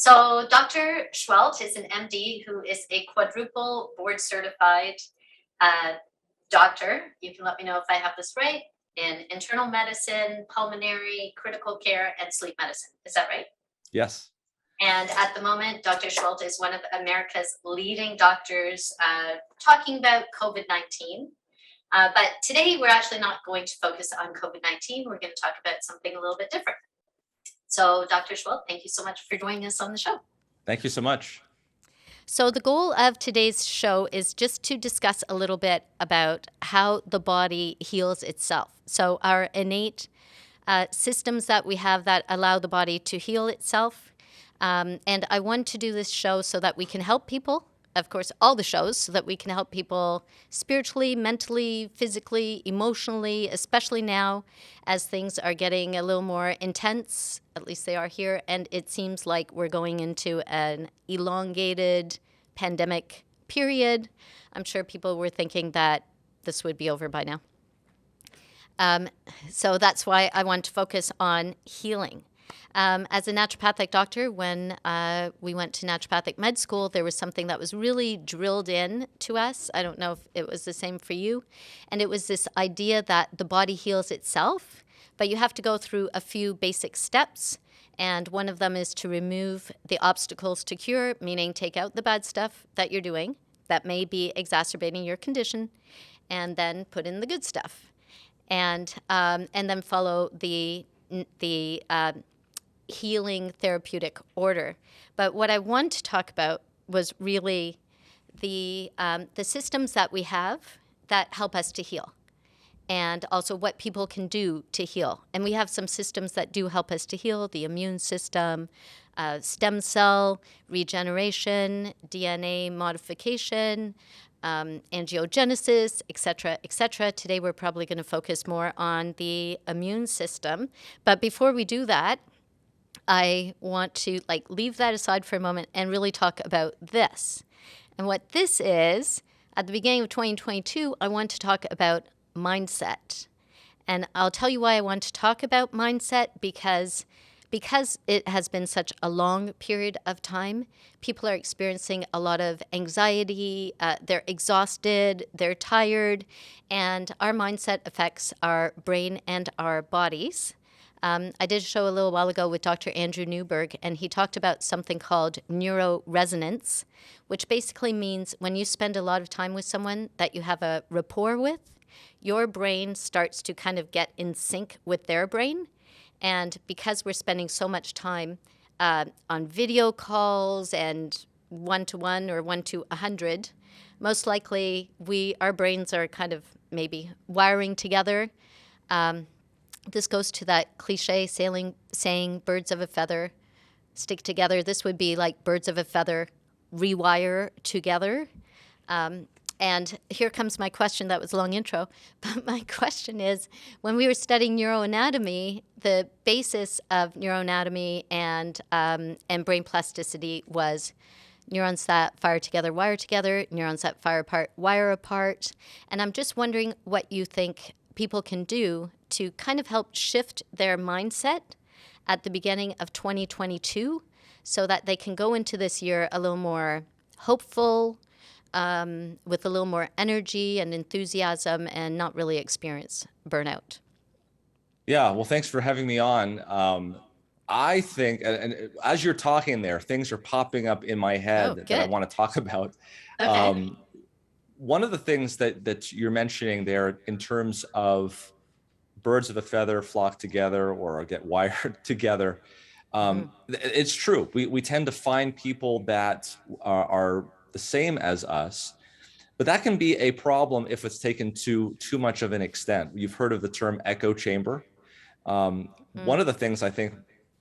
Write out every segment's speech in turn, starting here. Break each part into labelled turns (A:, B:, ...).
A: So Dr. Seheult is an MD who is a quadruple board certified uh, doctor. You can let me know if I have this right, in internal medicine, pulmonary, critical care, and sleep medicine. Is that right?
B: Yes.
A: And at the moment, Dr. Seheult is one of America's leading doctors talking about COVID-19. But today, we're actually not going to focus on COVID-19. We're going to talk about something a little bit different. So, Dr. Seheult, thank you so much for joining us on the show.
B: Thank you so much.
C: So, the goal of today's show is just to discuss a little bit about how the body heals itself. So, our innate systems that we have that allow the body to heal itself. And I want to do this show so that we can help people. Of course, all the shows, so that we can help people spiritually, mentally, physically, emotionally, especially now as things are getting a little more intense. At least they are here. And it seems like we're going into an elongated pandemic period. I'm sure people were thinking that this would be over by now. So that's why I want to focus on healing. As a naturopathic doctor, when we went to naturopathic med school, there was something that was really drilled in to us. I don't know if it was the same for you. And it was this idea that the body heals itself, but you have to go through a few basic steps. And one of them is to remove the obstacles to cure, meaning take out the bad stuff that you're doing that may be exacerbating your condition, and then put in the good stuff. And then follow the healing therapeutic order. But what I want to talk about was really the systems that we have that help us to heal, and also what people can do to heal. And we have some systems that do help us to heal: the immune system, stem cell regeneration, DNA modification, angiogenesis, et cetera, et cetera. Today, we're probably going to focus more on the immune system. But before we do that, I want to leave that aside for a moment and really talk about this. And what this is, at the beginning of 2022, I want to talk about mindset. And I'll tell you why I want to talk about mindset, because it has been such a long period of time. People are experiencing a lot of anxiety, they're exhausted, they're tired, and our mindset affects our brain and our bodies. I did a show a little while ago with Dr. Andrew Newberg, and he talked about something called neuroresonance, which basically means when you spend a lot of time with someone that you have a rapport with, your brain starts to kind of get in sync with their brain. And because we're spending so much time on video calls and one-to-one or 1-to-100, most likely our brains are kind of maybe wiring together. This goes to that cliche saying, birds of a feather stick together. This would be like birds of a feather rewire together. And here comes my question. That was a long intro. But my question is, when we were studying neuroanatomy, the basis of neuroanatomy and brain plasticity was neurons that fire together, wire together, neurons that fire apart, wire apart. And I'm just wondering what you think people can do to kind of help shift their mindset at the beginning of 2022 so that they can go into this year a little more hopeful, with a little more energy and enthusiasm, and not really experience burnout.
B: Yeah, well, thanks for having me on. I think, and as you're talking there, things are popping up in my head that I want to talk about.
A: Okay.
B: One of the things that you're mentioning there in terms of birds of a feather flock together or get wired together, it's true. We tend to find people that are the same as us, but that can be a problem if it's taken to too much of an extent. You've heard of the term echo chamber. One of the things I think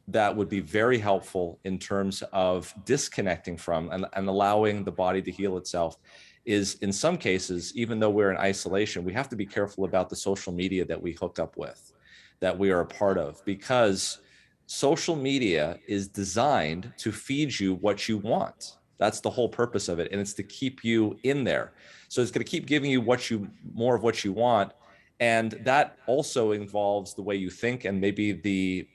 B: that would be very helpful in terms of disconnecting from and allowing the body to heal itself is, in some cases, even though we're in isolation, we have to be careful about the social media that we hook up with, that we are a part of, because social media is designed to feed you what you want. That's the whole purpose of it. And it's to keep you in there. So it's going to keep giving you more of what you want. And that also involves the way you think and maybe the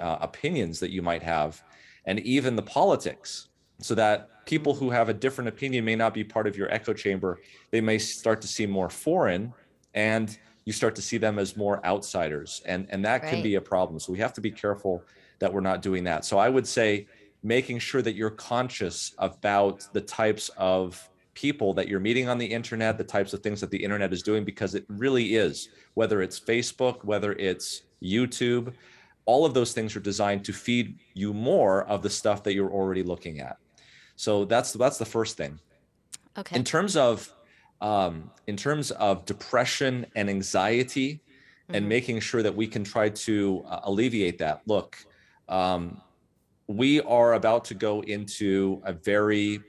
B: opinions that you might have. and even the politics, so that people who have a different opinion may not be part of your echo chamber. They may start to seem more foreign, and you start to see them as more outsiders. And that can
C: Right.
B: be a problem. So we have to be careful that we're not doing that. So I would say making sure that you're conscious about the types of people that you're meeting on the internet, the types of things that the internet is doing, because it really is, whether it's Facebook, whether it's YouTube, all of those things are designed to feed you more of the stuff that you're already looking at. So that's the first thing.
C: Okay.
B: In terms of depression and anxiety, and making sure that we can try to alleviate that. Look, we are about to go into a very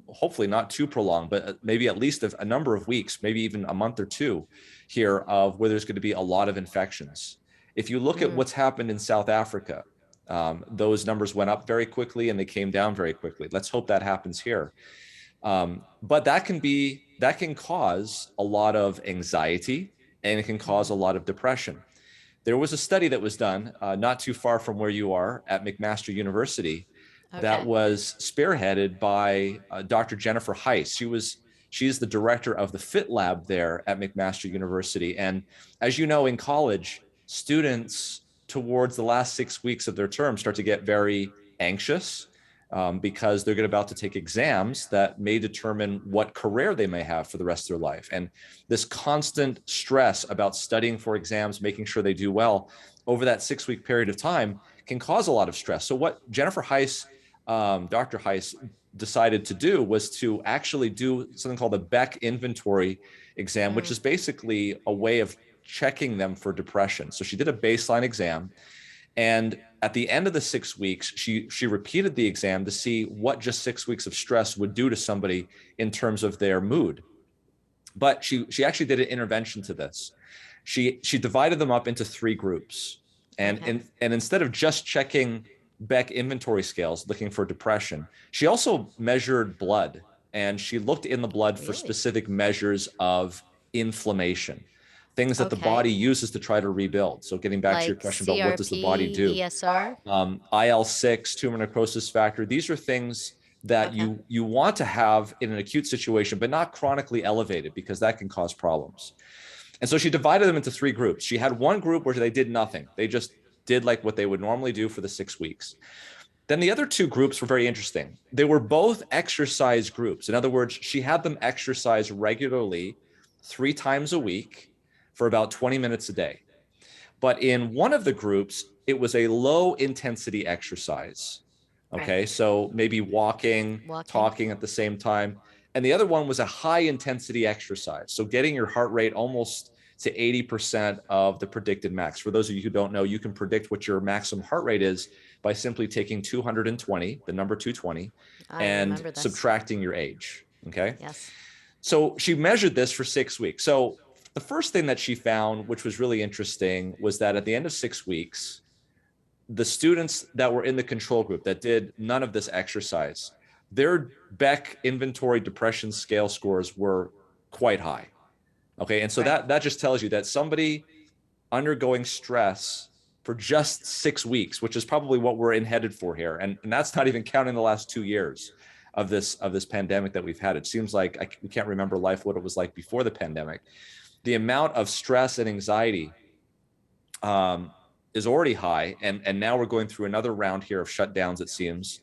B: hopefully not too prolonged, but maybe at least a number of weeks, maybe even a month or two here, of where there's going to be a lot of infections. If you look at what's happened in South Africa, those numbers went up very quickly and they came down very quickly. Let's hope that happens here. But that can cause a lot of anxiety, and it can cause a lot of depression. There was a study that was done not too far from where you are at McMaster University that
C: Okay.
B: was spearheaded by Dr. Jennifer Heiss. She's the director of the Fit Lab there at McMaster University. And as you know, in college, students towards the last 6 weeks of their term start to get very anxious, because they're about to take exams that may determine what career they may have for the rest of their life. And this constant stress about studying for exams, making sure they do well over that 6 week period of time, can cause a lot of stress. So what Jennifer Heiss, Dr. Heiss, decided to do was to actually do something called the Beck inventory exam, which is basically a way of checking them for depression. So she did a baseline exam, and at the end of the 6 weeks, she repeated the exam to see what just 6 weeks of stress would do to somebody in terms of their mood. But she actually did an intervention to this. She divided them up into 3 groups. And instead of just checking Beck inventory scales looking for depression, she also measured blood, and she looked in the blood for specific measures of inflammation, things that the body uses to try to rebuild. So getting back to your
C: Like
B: question about what does the body
C: CRP,
B: do,
C: ESR.
B: IL-6, tumor necrosis factor, these are things that you want to have in an acute situation, but not chronically elevated, because that can cause problems. And so she divided them into 3 groups. She had one group where they did nothing. They just did like what they would normally do for the 6 weeks. Then the other 2 groups were very interesting. They were both exercise groups. In other words, she had them exercise regularly 3 times a week for about 20 minutes a day. But in one of the groups, it was a low intensity exercise. Okay.
A: Right.
B: So maybe walking, talking at the same time. And the other one was a high intensity exercise. So getting your heart rate almost to 80% of the predicted max. For those of you who don't know, you can predict what your maximum heart rate is by simply taking 220, the number 220, and subtracting your age. Okay.
C: Yes.
B: So she measured this for 6 weeks. So the first thing that she found, which was really interesting, was that at the end of 6 weeks, the students that were in the control group that did none of this exercise, their Beck inventory depression scale scores were quite high. Okay. And so that just tells you that somebody undergoing stress for just 6 weeks, which is probably what we're headed for here. And that's not even counting the last 2 years of this pandemic that we've had. It seems like we can't remember life, what it was like before the pandemic. The amount of stress and anxiety is already high. And now we're going through another round here of shutdowns, it seems.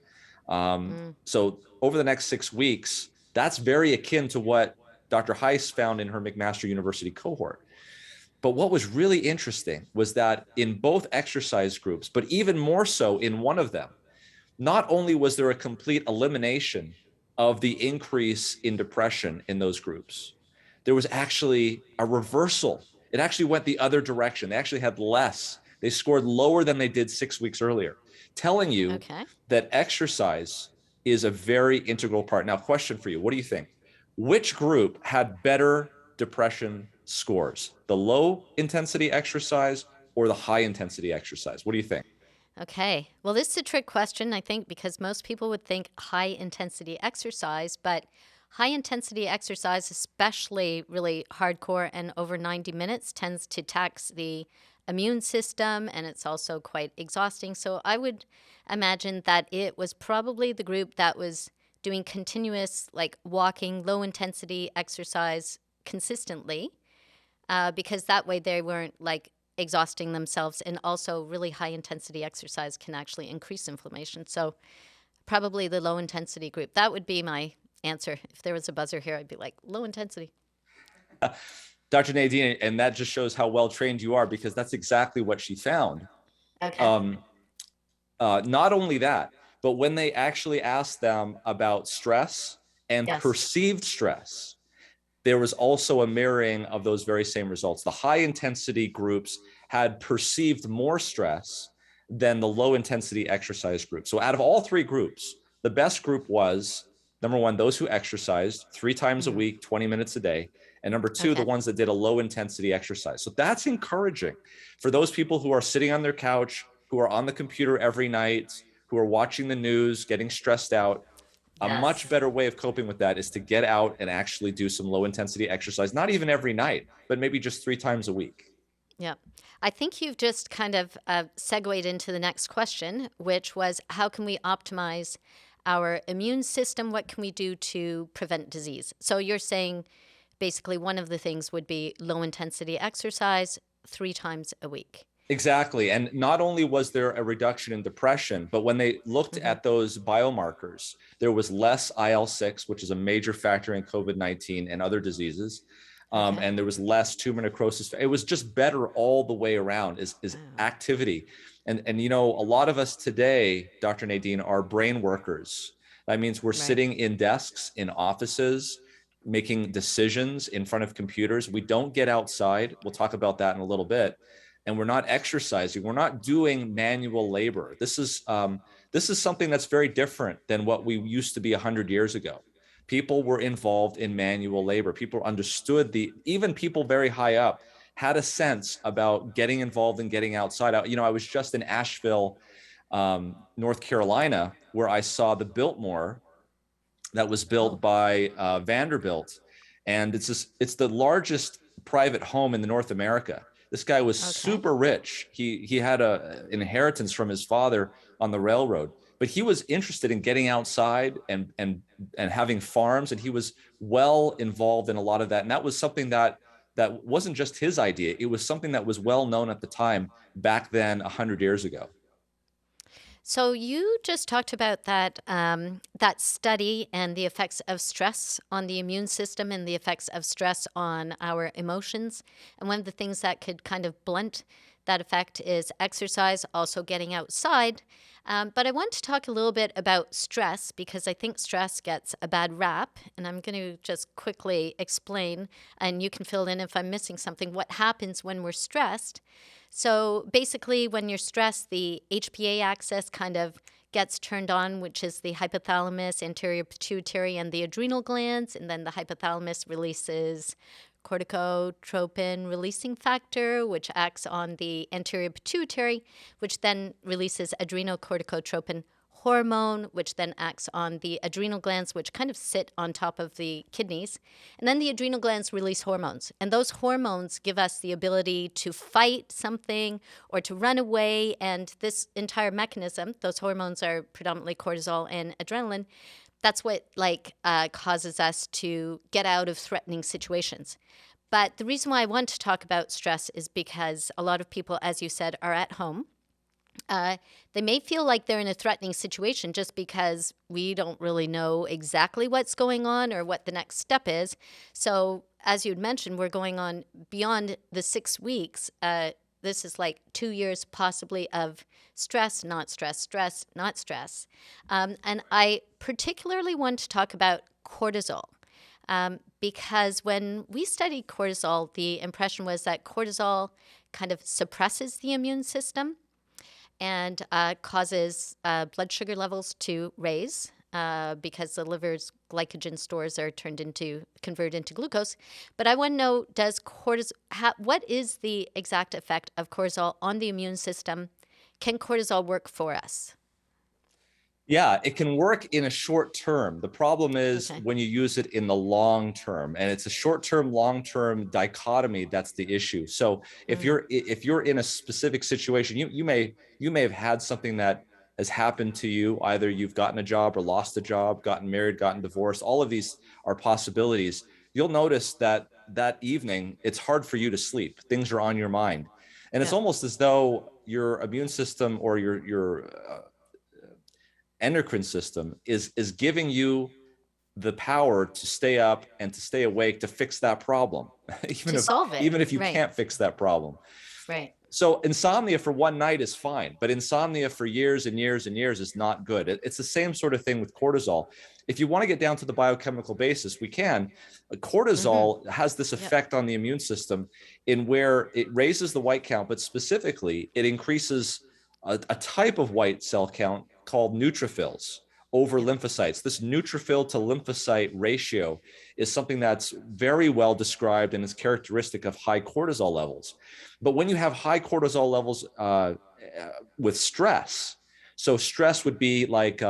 B: So over the next 6 weeks, that's very akin to what Dr. Heiss found in her McMaster University cohort. But what was really interesting was that in both exercise groups, but even more so in one of them, not only was there a complete elimination of the increase in depression in those groups, there was actually a reversal. It actually went the other direction. They actually had less. They scored lower than they did 6 weeks earlier, telling you that exercise is a very integral part. Now, question for you. What do you think? Which group had better depression scores, the low intensity exercise or the high intensity exercise? What do you think?
C: Okay. Well, this is a trick question, I think, because most people would think high intensity exercise, but high intensity exercise, especially really hardcore and over 90 minutes, tends to tax the immune system, and it's also quite exhausting. So I would imagine that it was probably the group that was doing continuous, like walking, low intensity exercise consistently, because that way they weren't like exhausting themselves. And also, really high intensity exercise can actually increase inflammation. So probably the low intensity group. That would be my answer. If there was a buzzer here, I'd be like, low intensity.
B: Dr. Nadine, and that just shows how well trained you are, because that's exactly what she found.
A: Okay.
B: Not only that, but when they actually asked them about stress and
A: Yes.
B: perceived stress, there was also a mirroring of those very same results. The high intensity groups had perceived more stress than the low intensity exercise group. So out of all three groups, the best group was, number one, those who exercised 3 times a week, 20 minutes a day. And number two, the ones that did a low intensity exercise. So that's encouraging for those people who are sitting on their couch, who are on the computer every night, who are watching the news, getting stressed out. A much better way of coping with that is to get out and actually do some low intensity exercise, not even every night, but maybe just 3 times a week.
C: Yeah. I think you've just kind of segued into the next question, which was how can we optimize our immune system? What can we do to prevent disease? So you're saying basically one of the things would be low intensity exercise 3 times a week.
B: Exactly. And not only was there a reduction in depression, but when they looked at those biomarkers, there was less IL-6, which is a major factor in COVID-19 and other diseases. And there was less tumor necrosis. It was just better all the way around is activity. And, you know, a lot of us today, Dr. Nadine, are brain workers. That means we're sitting in desks, in offices, making decisions in front of computers. We don't get outside. We'll talk about that in a little bit. And we're not exercising. We're not doing manual labor. This is something that's very different than what we used to be 100 years ago. People were involved in manual labor. People understood even people very high up had a sense about getting involved and getting outside. You know, I was just in Asheville, North Carolina, where I saw the Biltmore that was built by Vanderbilt. And it's the largest private home in North America. This guy was super rich. He had an inheritance from his father on the railroad, but he was interested in getting outside and having farms, and he was well involved in a lot of that. And that was something that wasn't just his idea. It was something that was well known at the time back then, 100 years ago.
C: So you just talked about that that study and the effects of stress on the immune system and the effects of stress on our emotions. And one of the things that could kind of blunt that effect is exercise, also getting outside. But I want to talk a little bit about stress because I think stress gets a bad rap. And I'm going to just quickly explain, and you can fill in if I'm missing something, what happens when we're stressed. So basically, when you're stressed, the HPA axis kind of gets turned on, which is the hypothalamus, anterior pituitary, and the adrenal glands. And then the hypothalamus releases corticotropin releasing factor, which acts on the anterior pituitary, which then releases adrenocorticotropin hormone, which then acts on the adrenal glands, which kind of sit on top of the kidneys. And then the adrenal glands release hormones. And those hormones give us the ability to fight something or to run away. And this entire mechanism, those hormones are predominantly cortisol and adrenaline. That's what causes us to get out of threatening situations. But the reason why I want to talk about stress is because a lot of people, as you said, are at home. They may feel like they're in a threatening situation just because we don't really know exactly what's going on or what the next step is. So as you'd mentioned, we're going on beyond the 6 weeks. This is like 2 years possibly of stress, not stress, stress, not stress. And I particularly want to talk about cortisol. Because when we studied cortisol, the impression was that cortisol kind of suppresses the immune system and causes blood sugar levels to raise because the liver's glycogen stores are converted into glucose. But I want to know, what is the exact effect of cortisol on the immune system? Can cortisol work for us?
B: Yeah, it can work in a short term. The problem is
C: Okay.
B: when you use it in the long term, and it's a short term, long term dichotomy that's the issue. So if you're in a specific situation, you may have had something that has happened to you. Either you've gotten a job or lost a job, gotten married, gotten divorced. All of these are possibilities. You'll notice that that evening it's hard for you to sleep. Things are on your mind, and it's
C: Yeah.
B: almost as though your immune system or your endocrine system is giving you the power to stay up and to stay awake to fix that problem even
C: To
B: if
C: solve it.
B: even if you
C: Right.
B: can't fix that problem.
C: Right.
B: So insomnia for one night is fine, but insomnia for years and years and years is not good. It's the same sort of thing with cortisol. If you want to get down to the biochemical basis, we can. Cortisol has this
C: Yep.
B: effect on the immune system in where it raises the white count, but specifically it increases a type of white cell count called neutrophils over
C: Yep.
B: lymphocytes. This neutrophil to lymphocyte ratio is something that's very well described and is characteristic of high cortisol levels. But when you have high cortisol levels with stress, so stress would be like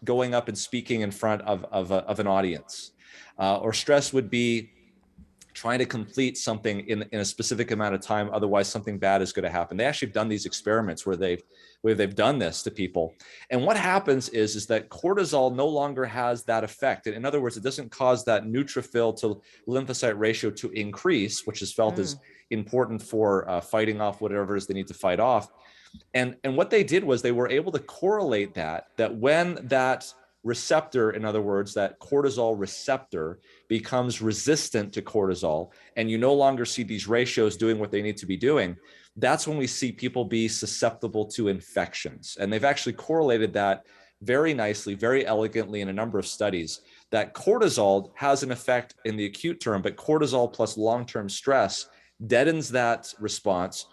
B: going up and speaking in front of an audience, or stress would be trying to complete something in a specific amount of time. Otherwise, something bad is going to happen. They actually have done these experiments where they've done this to people. And what happens is that cortisol no longer has that effect. In other words, it doesn't cause that neutrophil to lymphocyte ratio to increase, which is felt as important for fighting off whatever it is they need to fight off. And what they did was they were able to correlate that when that receptor, in other words, that cortisol receptor becomes resistant to cortisol, and you no longer see these ratios doing what they need to be doing, that's when we see people be susceptible to infections. And they've actually correlated that very nicely, very elegantly in a number of studies, that cortisol has an effect in the acute term, but cortisol plus long-term stress deadens that response,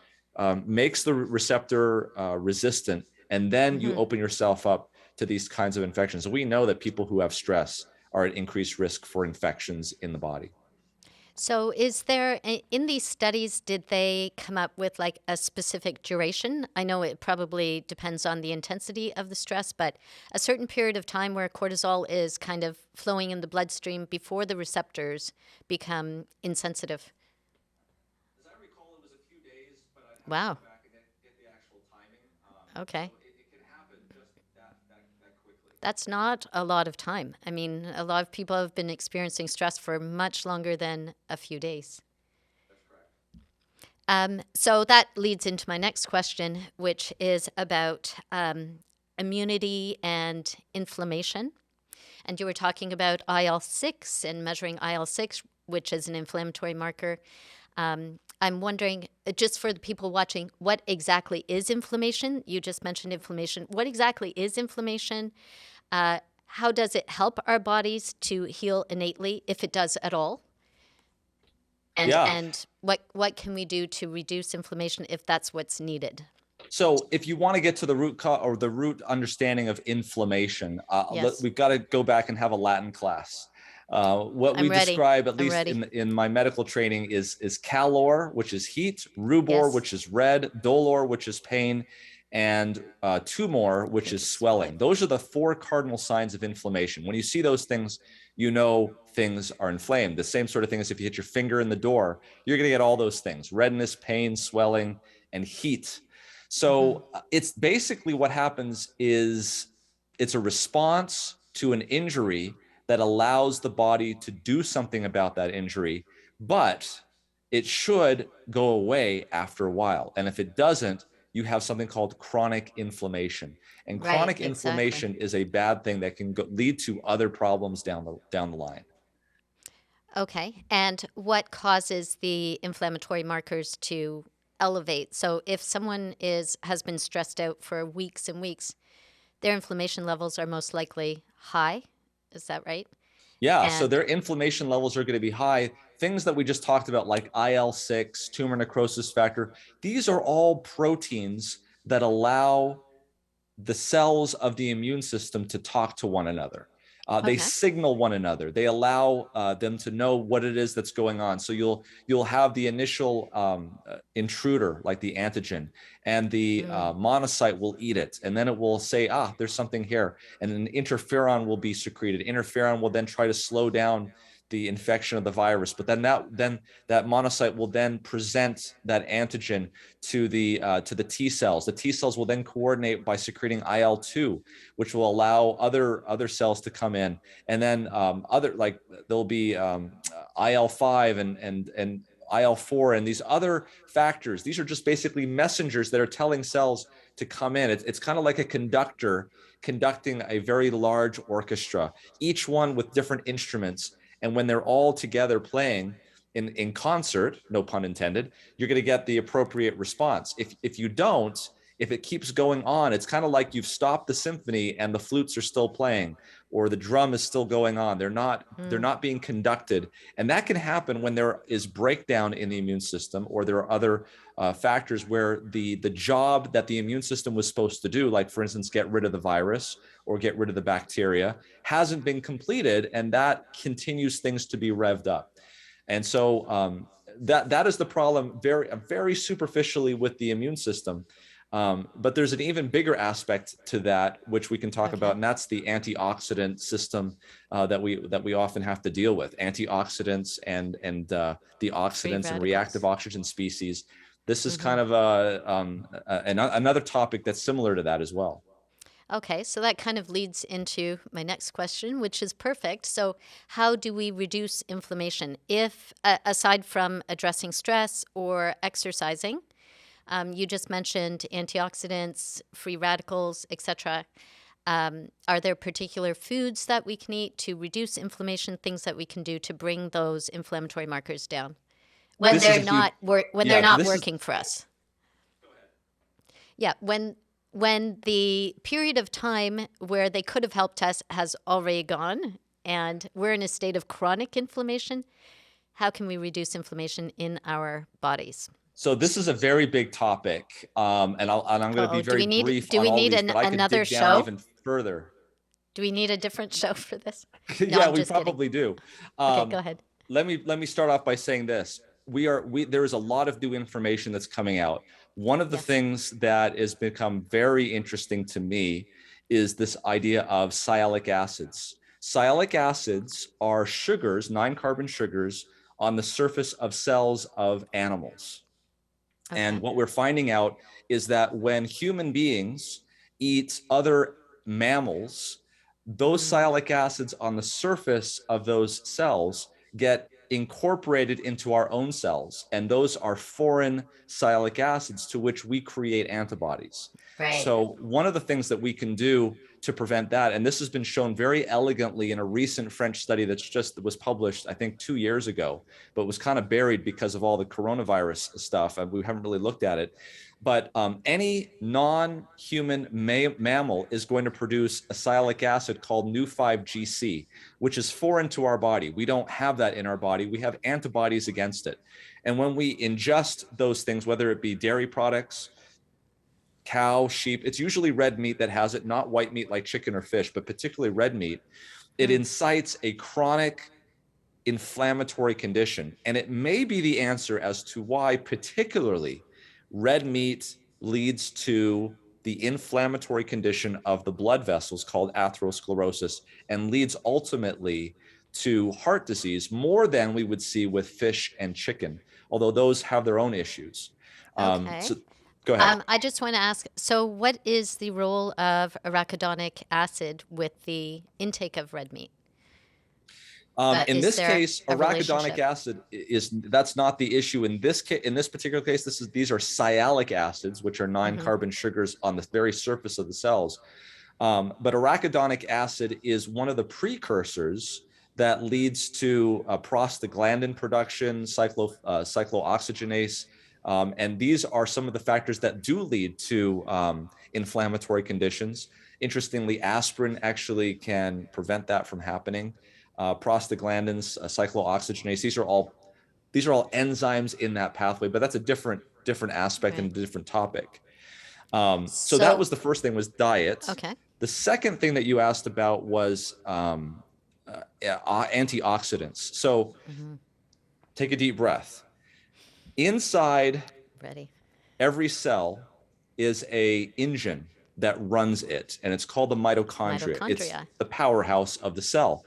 B: makes the receptor resistant, and then you open yourself up to these kinds of infections. So we know that people who have stress are at increased risk for infections in the body.
C: So, is there in these studies, did they come up with like a specific duration? I know it probably depends on the intensity of the stress, but a certain period of time where cortisol is kind of flowing in the bloodstream before the receptors become insensitive.
B: As I recall, it was a few days, but I'd have to
C: Wow.
B: go back and get the actual timing.
C: Okay.
B: So it can happen just that quickly.
C: That's not a lot of time. I mean, a lot of people have been experiencing stress for much longer than a few days.
B: That's correct.
C: So that leads into my next question, which is about immunity and inflammation. And you were talking about IL-6 and measuring IL-6, which is an inflammatory marker. I'm wondering, just for the people watching, what exactly is inflammation? You just mentioned inflammation. What exactly is inflammation? How does it help our bodies to heal innately, if it does at all? And what can we do to reduce inflammation if that's what's needed?
B: So if you want to get to the root cause or the root understanding of inflammation,
C: Yes.
B: we've got to go back and have a Latin class. What
C: I'm
B: we
C: ready.
B: describe, at
C: I'm
B: least
C: ready.
B: in my medical training, is calor, which is heat, rubor,
C: Yes.
B: which is red, dolor, which is pain, and tumor, which is swelling. Those are the four cardinal signs of inflammation. When you see those things, you know things are inflamed. The same sort of thing as if you hit your finger in the door, you're going to get all those things: redness, pain, swelling, and heat. So it's basically what happens is it's a response to an injury that allows the body to do something about that injury, but it should go away after a while. And if it doesn't, you have something called chronic inflammation. And
C: Right,
B: chronic
C: exactly.
B: inflammation is a bad thing that can lead to other problems down the line.
C: Okay. And what causes the inflammatory markers to elevate? So if someone has been stressed out for weeks and weeks, their inflammation levels are most likely high. Is that right?
B: Yeah, so
C: And
B: their inflammation levels are going to be high. Things that we just talked about, like IL-6, tumor necrosis factor, these are all proteins that allow the cells of the immune system to talk to one another. They
C: Okay.
B: signal one another. They allow them to know what it is that's going on. So you'll have the initial intruder, like the antigen, and the monocyte will eat it, and then it will say, ah, there's something here, and then interferon will be secreted. Interferon will then try to slow down the infection of the virus, but then that monocyte will then present that antigen to the T cells. The T cells will then coordinate by secreting IL-2, which will allow other cells to come in, and then other, like, there'll be IL-5 and IL-4 and these other factors. These are just basically messengers that are telling cells to come in. It's kind of like a conductor conducting a very large orchestra, each one with different instruments. And when they're all together playing in concert, no pun intended, you're going to get the appropriate response. If you don't, if it keeps going on, it's kind of like you've stopped the symphony and the flutes are still playing, or the drum is still going on. They're not being conducted. And that can happen when there is breakdown in the immune system, or there are other factors where the job that the immune system was supposed to do, like for instance, get rid of the virus or get rid of the bacteria, hasn't been completed, and that continues things to be revved up. And so that is the problem, very superficially, with the immune system. But there's an even bigger aspect to that, which we can talk about, and that's the antioxidant system that we often have to deal with. Antioxidants and the oxidants and reactive oxygen species. This is kind of another topic that's similar to that as well.
C: Okay, so that kind of leads into my next question, which is perfect. So, how do we reduce inflammation? If, aside from addressing stress or exercising, you just mentioned antioxidants, free radicals, etc. Are there particular foods that we can eat to reduce inflammation? Things that we can do to bring those inflammatory markers down when they're not working for us? Yeah, when the period of time where they could have helped us has already gone and we're in a state of chronic inflammation, how can we reduce inflammation in our bodies?
B: So this is a very big topic, and I'm going to be very brief on all these, but I could dig down even further.
C: Do we need a different show for this? No,
B: yeah, we probably do.
C: Okay, go ahead.
B: Let me start off by saying this. There is a lot of new information that's coming out. One of the things that has become very interesting to me is this idea of sialic acids. Sialic acids are sugars, 9-carbon sugars, on the surface of cells of animals. Okay. And what we're finding out is that when human beings eat other mammals, those sialic acids on the surface of those cells get incorporated into our own cells, and those are foreign sialic acids to which we create antibodies. Right. So one of the things that we can do to prevent that, and this has been shown very elegantly in a recent French study that was published, I think 2 years ago, but was kind of buried because of all the coronavirus stuff, and we haven't really looked at it. But any non-human mammal is going to produce a sialic acid called Nu5GC, which is foreign to our body. We don't have that in our body. We have antibodies against it. And when we ingest those things, whether it be dairy products, cow, sheep, it's usually red meat that has it, not white meat like chicken or fish, but particularly red meat, it incites a chronic inflammatory condition. And it may be the answer as to why particularly red meat leads to the inflammatory condition of the blood vessels called atherosclerosis, and leads ultimately to heart disease more than we would see with fish and chicken, although those have their own issues.
C: Okay.
B: So, go ahead.
C: I just want to ask, so what is the role of arachidonic acid with the intake of red meat?
B: In this case, arachidonic acid that's not the issue. In this case, in this particular case, these are sialic acids, which are 9-carbon sugars on the very surface of the cells. But arachidonic acid is one of the precursors that leads to prostaglandin production, cyclooxygenase. And these are some of the factors that do lead to inflammatory conditions. Interestingly, aspirin actually can prevent that from happening. Prostaglandins, cyclooxygenase, these are all enzymes in that pathway, but that's a different aspect and a different topic. So that was the first thing, was diet.
C: Okay.
B: The second thing that you asked about was antioxidants. So take a deep breath. Inside every cell is a engine that runs it, and it's called the mitochondria. It's the powerhouse of the cell.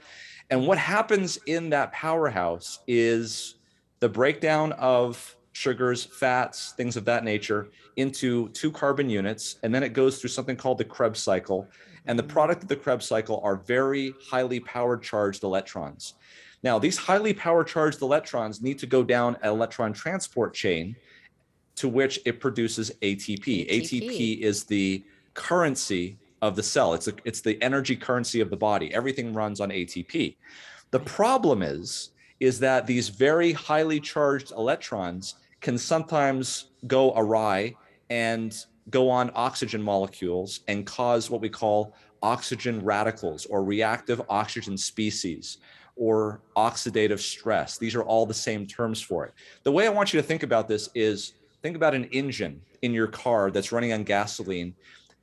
B: And what happens in that powerhouse is the breakdown of sugars, fats, things of that nature into 2 carbon units, and then it goes through something called the Krebs cycle. And the product of the Krebs cycle are very highly powered charged electrons. Now, these highly power charged electrons need to go down an electron transport chain to which it produces ATP. ATP is the currency of the cell. It's the energy currency of the body. Everything runs on ATP. The problem is that these very highly charged electrons can sometimes go awry and go on oxygen molecules and cause what we call oxygen radicals or reactive oxygen species or oxidative stress. These are all the same terms for it. The way I want you to think about this is, think about an engine in your car that's running on gasoline.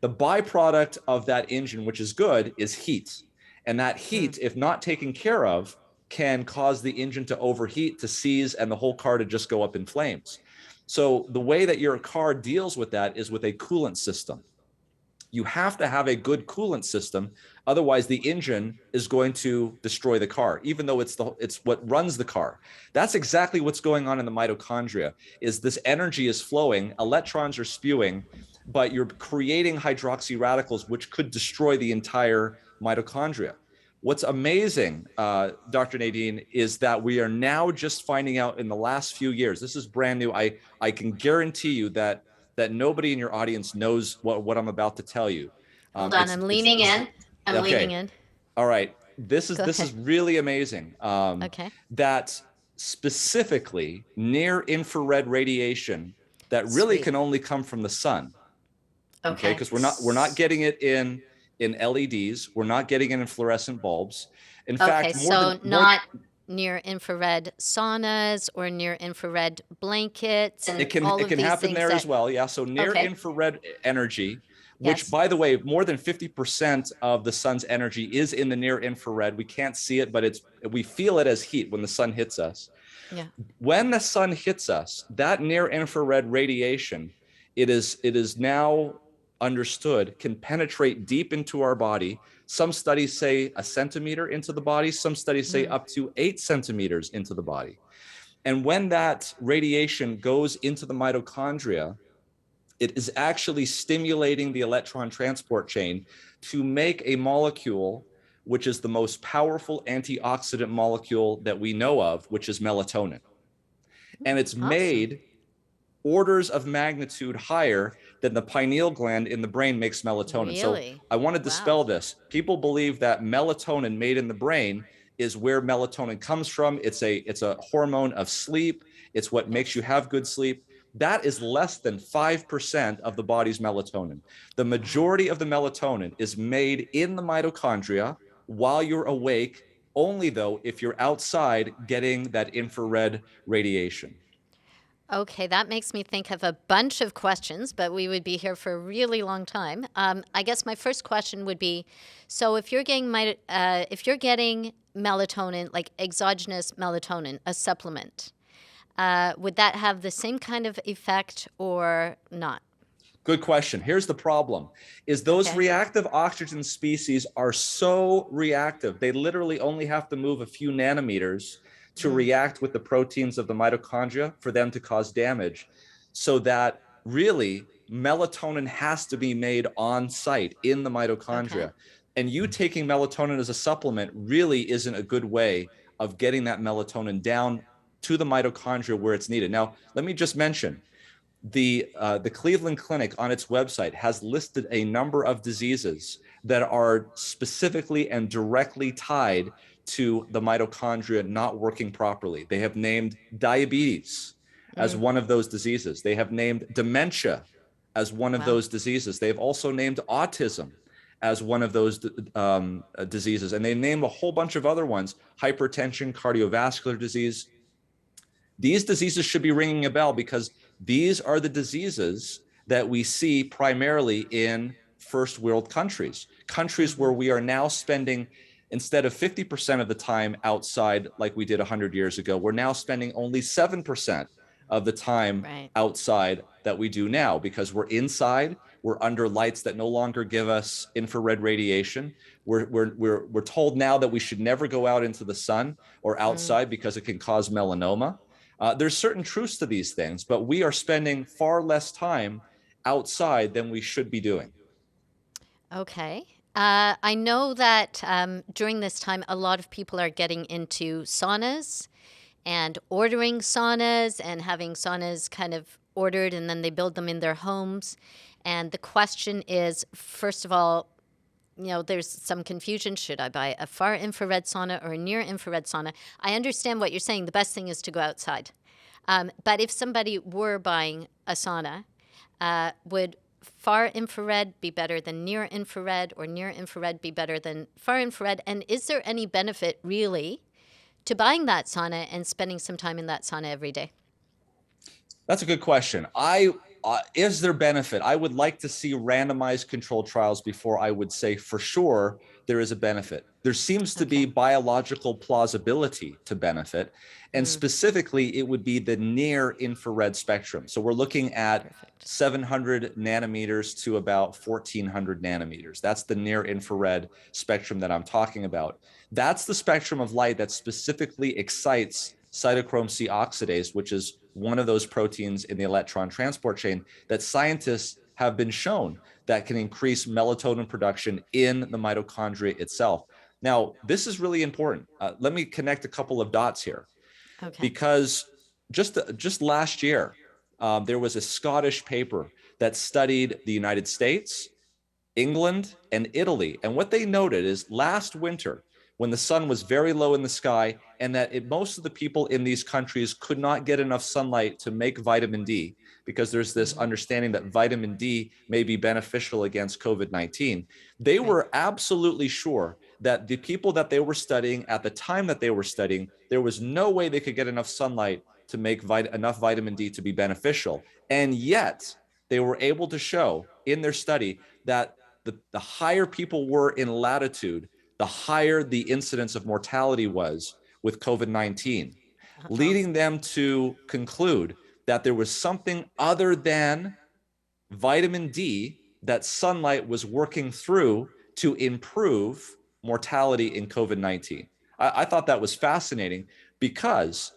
B: The byproduct of that engine, which is good, is heat. And that heat, if not taken care of, can cause the engine to overheat, to seize, and the whole car to just go up in flames. So the way that your car deals with that is with a coolant system. You have to have a good coolant system. Otherwise, the engine is going to destroy the car, even though it's what runs the car. That's exactly what's going on in the mitochondria, is this energy is flowing, electrons are spewing, but you're creating hydroxy radicals, which could destroy the entire mitochondria. What's amazing, Dr. Nadine, is that we are now just finding out in the last few years, this is brand new. I can guarantee you that nobody in your audience knows what I'm about to tell you.
A: Hold on, I'm leaning in. I'm leaning in.
B: All right. This is really amazing. That specifically near infrared radiation that really can only come from the sun. Okay, because we're not getting it in LEDs. We're not getting it in fluorescent bulbs. In fact,
C: not near infrared saunas or near infrared blankets, and
B: it can happen there as well. Yeah. So near infrared energy, which by the way, more than 50% of the sun's energy is in the near infrared. We can't see it, but we feel it as heat when the sun hits us.
C: Yeah.
B: When the sun hits us, that near infrared radiation, it is now understood, can penetrate deep into our body. Some studies say 1 centimeter into the body. Some studies say up to 8 centimeters into the body. And when that radiation goes into the mitochondria, it is actually stimulating the electron transport chain to make a molecule, which is the most powerful antioxidant molecule that we know of, which is melatonin. And it's made orders of magnitude higher than the pineal gland in the brain makes melatonin.
C: Really?
B: So I want to dispel this. People believe that melatonin made in the brain is where melatonin comes from. It's a hormone of sleep. It's what makes you have good sleep. That is less than 5% of the body's melatonin. The majority of the melatonin is made in the mitochondria while you're awake, only though if you're outside getting that infrared radiation.
C: Okay, that makes me think of a bunch of questions, but we would be here for a really long time. I guess my first question would be, so if you're getting melatonin, like exogenous melatonin, a supplement, would that have the same kind of effect or not?
B: Good question. Here's the problem, is those reactive oxygen species are so reactive. They literally only have to move a few nanometers to react with the proteins of the mitochondria for them to cause damage. So that really melatonin has to be made on site in the mitochondria. And you taking melatonin as a supplement really isn't a good way of getting that melatonin down to the mitochondria where it's needed. Now, let me just mention, the Cleveland Clinic on its website has listed a number of diseases that are specifically and directly tied to the mitochondria not working properly. They have named diabetes as one of those diseases. They have named dementia as one of those diseases. They've also named autism as one of those diseases. And they name a whole bunch of other ones: hypertension, cardiovascular disease. These diseases should be ringing a bell because these are the diseases that we see primarily in first world countries, countries where we are now spending, instead of 50% of the time outside like we did 100 years ago, we're now spending only 7% of the time
C: Right.
B: outside that we do now, because we're inside, we're under lights that no longer give us infrared radiation. We're told now that we should never go out into the sun or outside because it can cause melanoma. There's certain truths to these things, but we are spending far less time outside than we should be doing.
C: Okay. I know that during this time, a lot of people are getting into saunas and ordering saunas and having saunas kind of ordered, and then they build them in their homes. And the question is, first of all, there's some confusion. Should I buy a far infrared sauna or a near infrared sauna? I understand what you're saying. The best thing is to go outside. But if somebody were buying a sauna, would far infrared be better than near infrared, or near infrared be better than far infrared? And is there any benefit really to buying that sauna and spending some time in that sauna every day?
B: That's a good question. Is there benefit? I would like to see randomized controlled trials before I would say for sure there is a benefit. There seems to be biological plausibility to benefit, and specifically it would be the near infrared spectrum. So we're looking at 700 nanometers to about 1400 nanometers. That's the near infrared spectrum that I'm talking about. That's the spectrum of light that specifically excites cytochrome C oxidase, which is one of those proteins in the electron transport chain that scientists have been shown that can increase melatonin production in the mitochondria itself. Now, this is really important. Let me connect a couple of dots here, because just last year, there was a Scottish paper that studied the United States, England, and Italy. And what they noted is last winter, when the sun was very low in the sky, and that most of the people in these countries could not get enough sunlight to make vitamin D, because there's this understanding that vitamin D may be beneficial against COVID-19. They were absolutely sure that the people that they were studying at the time that they were studying, there was no way they could get enough sunlight to make enough vitamin D to be beneficial. And yet they were able to show in their study that the higher people were in latitude, the higher the incidence of mortality was with COVID-19, leading them to conclude that there was something other than vitamin D that sunlight was working through to improve mortality in COVID-19. I thought that was fascinating, because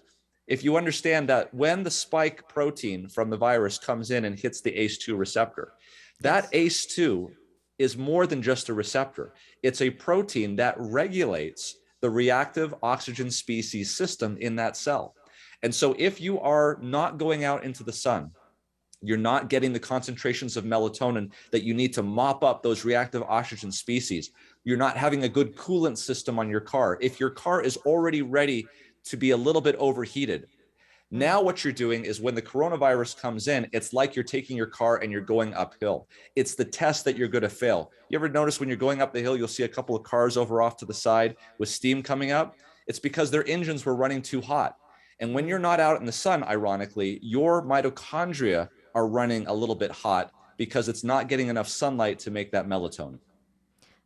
B: if you understand that when the spike protein from the virus comes in and hits the ACE2 receptor, that ACE2 is more than just a receptor. It's a protein that regulates the reactive oxygen species system in that cell. And so if you are not going out into the sun, you're not getting the concentrations of melatonin that you need to mop up those reactive oxygen species. You're not having a good coolant system on your car. If your car is already ready to be a little bit overheated, now what you're doing is when the coronavirus comes in, it's like you're taking your car and you're going uphill. It's the test that you're going to fail. You ever notice when you're going up the hill, you'll see a couple of cars over off to the side with steam coming up? It's because their engines were running too hot. And when you're not out in the sun, ironically, your mitochondria are running a little bit hot because it's not getting enough sunlight to make that melatonin.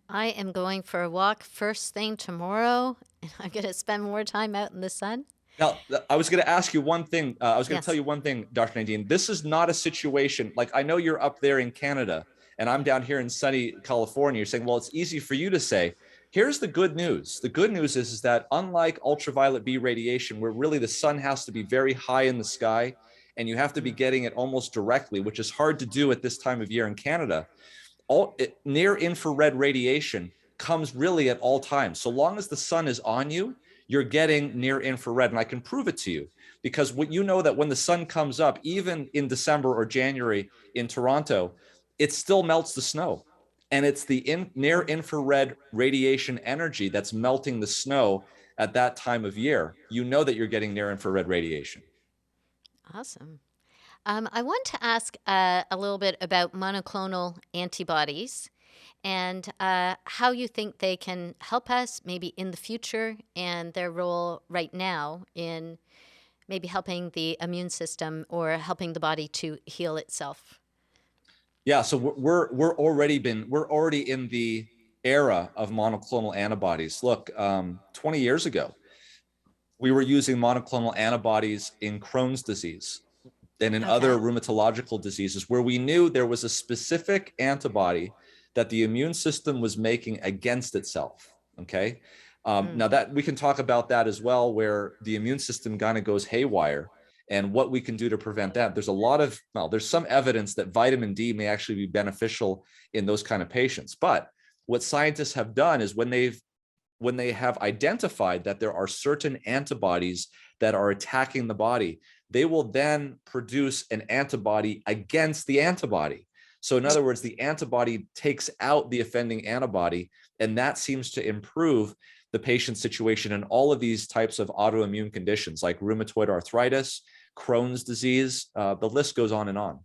C: I am going for a walk first thing tomorrow, and I'm going to spend more time out in the sun.
B: Now, I was going to ask you one thing. I was going to tell you one thing, Dr. Nadine. This is not a situation like, I know you're up there in Canada and I'm down here in sunny California. You're saying, well, it's easy for you to say. Here's the good news. The good news is that unlike ultraviolet B radiation, where really the sun has to be very high in the sky and you have to be getting it almost directly, which is hard to do at this time of year in Canada, near infrared radiation comes really at all times. So long as the sun is on you, you're getting near infrared. And I can prove it to you, because what you know that when the sun comes up, even in December or January in Toronto, it still melts the snow. And it's the near infrared radiation energy that's melting the snow at that time of year. You know that you're getting near infrared radiation.
C: Awesome. I want to ask a little bit about monoclonal antibodies and how you think they can help us maybe in the future, and their role right now in maybe helping the immune system or helping the body to heal itself.
B: Yeah, so we're already in the era of monoclonal antibodies. Look, 20 years ago, we were using monoclonal antibodies in Crohn's disease and in other
C: Okay.
B: rheumatological diseases where we knew there was a specific antibody that the immune system was making against itself. Okay. Now that we can talk about that as well, where the immune system kind of goes haywire and what we can do to prevent that. There's some evidence that vitamin D may actually be beneficial in those kind of patients. But what scientists have done is when they have identified that there are certain antibodies that are attacking the body, they will then produce an antibody against the antibody. So in other words, the antibody takes out the offending antibody, and that seems to improve the patient's situation in all of these types of autoimmune conditions like rheumatoid arthritis, Crohn's disease, the list goes on and on.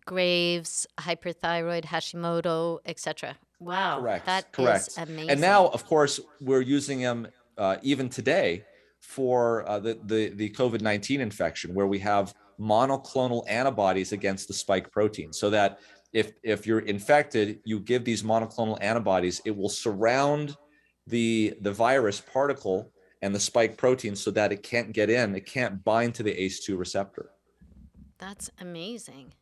C: Graves, hyperthyroid, Hashimoto, etc. Wow, that is
B: Correct. And
C: amazing.
B: now, of course, we're using them even today for the COVID-19 infection, where we have monoclonal antibodies against the spike protein, so that if you're infected, you give these monoclonal antibodies, it will surround the virus particle and the spike protein so that it can't get in, it can't bind to the ACE2 receptor.
C: That's amazing.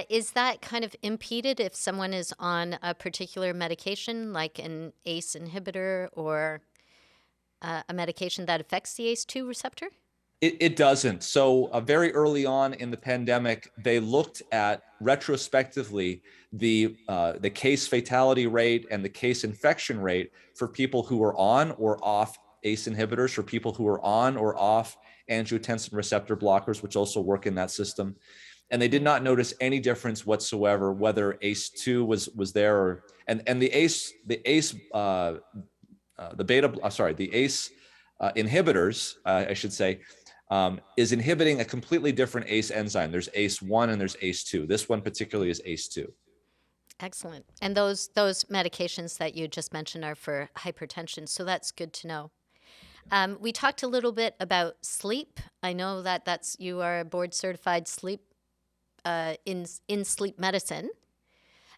C: Is that kind of impeded if someone is on a particular medication, like an ACE inhibitor or a medication that affects the ACE2 receptor?
B: It doesn't. So very early on in the pandemic, they looked at retrospectively the case fatality rate and the case infection rate for people who were on or off ACE inhibitors, for people who were on or off angiotensin receptor blockers, which also work in that system. And they did not notice any difference whatsoever whether ACE2 was there, or and the ACE the ACE inhibitors, I should say, is inhibiting a completely different ACE enzyme. There's ACE1 and there's ACE2. This one particularly is ACE2.
C: Excellent. And those medications that you just mentioned are for hypertension, so that's good to know. We talked a little bit about sleep. I know that you are a board certified sleep in sleep medicine.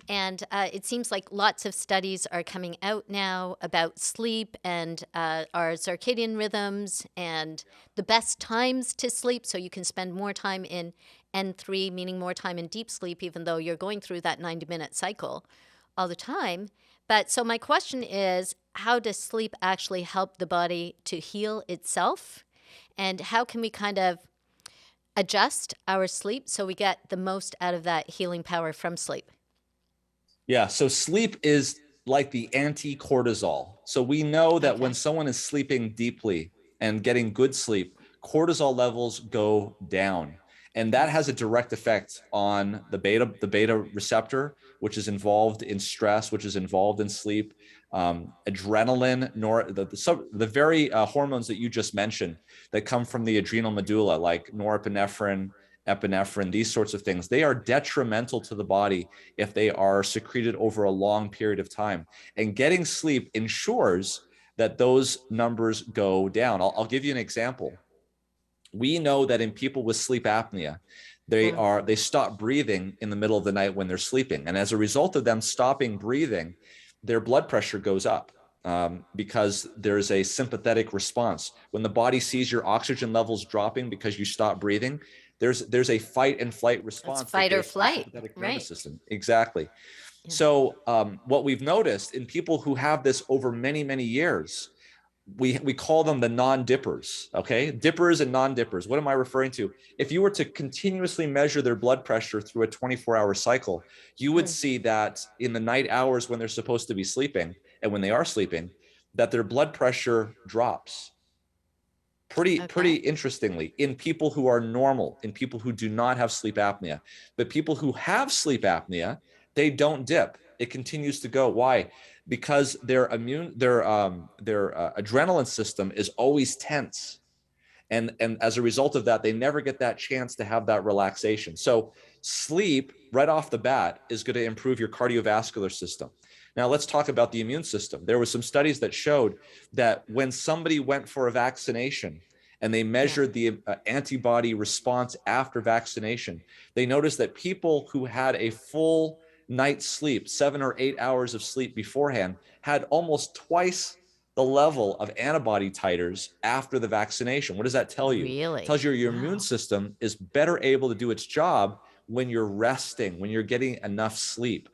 C: And it seems like lots of studies are coming out now about sleep and our circadian rhythms and the best times to sleep, so you can spend more time in N3, meaning more time in deep sleep, even though you're going through that 90-minute cycle all the time. But so my question is, how does sleep actually help the body to heal itself? And how can we kind of adjust our sleep so we get the most out of that healing power from sleep?
B: Yeah, so sleep is like the anti-cortisol. So we know that when
C: Okay.
B: someone is sleeping deeply and getting good sleep, cortisol levels go down. And that has a direct effect on the beta receptor, which is involved in stress, which is involved in sleep. Adrenaline, the very hormones that you just mentioned that come from the adrenal medulla, like norepinephrine, epinephrine, these sorts of things, they are detrimental to the body if they are secreted over a long period of time. And getting sleep ensures that those numbers go down. I'll give you an example. We know that in people with sleep apnea, they stop breathing in the middle of the night when they're sleeping. And as a result of them stopping breathing, their blood pressure goes up. Because there's a sympathetic response. When the body sees your oxygen levels dropping because you stop breathing, there's a fight and flight response.
C: It's fight or flight,
B: Sympathetic nervous
C: right?
B: system. Exactly.
C: Yeah.
B: So what we've noticed in people who have this over many, many years, we call them the non-dippers. Okay, dippers and non-dippers. What am I referring to? If you were to continuously measure their blood pressure through a 24-hour cycle, you would see that in the night hours when they're supposed to be sleeping and when they are sleeping, that their blood pressure drops. Pretty interestingly, in people who are normal, in people who do not have sleep apnea. But people who have sleep apnea, they don't dip. It continues to go. Why? Because their adrenaline system is always tense. And as a result of that, they never get that chance to have that relaxation. So sleep right off the bat is going to improve your cardiovascular system. Now let's talk about the immune system. There were some studies that showed that when somebody went for a vaccination and they measured the antibody response after vaccination, they noticed that people who had a full night's sleep, 7 or 8 hours of sleep beforehand, had almost twice the level of antibody titers after the vaccination. What does that tell you?
C: Really?
B: It tells you your immune system is better able to do its job when you're resting, when you're getting enough sleep.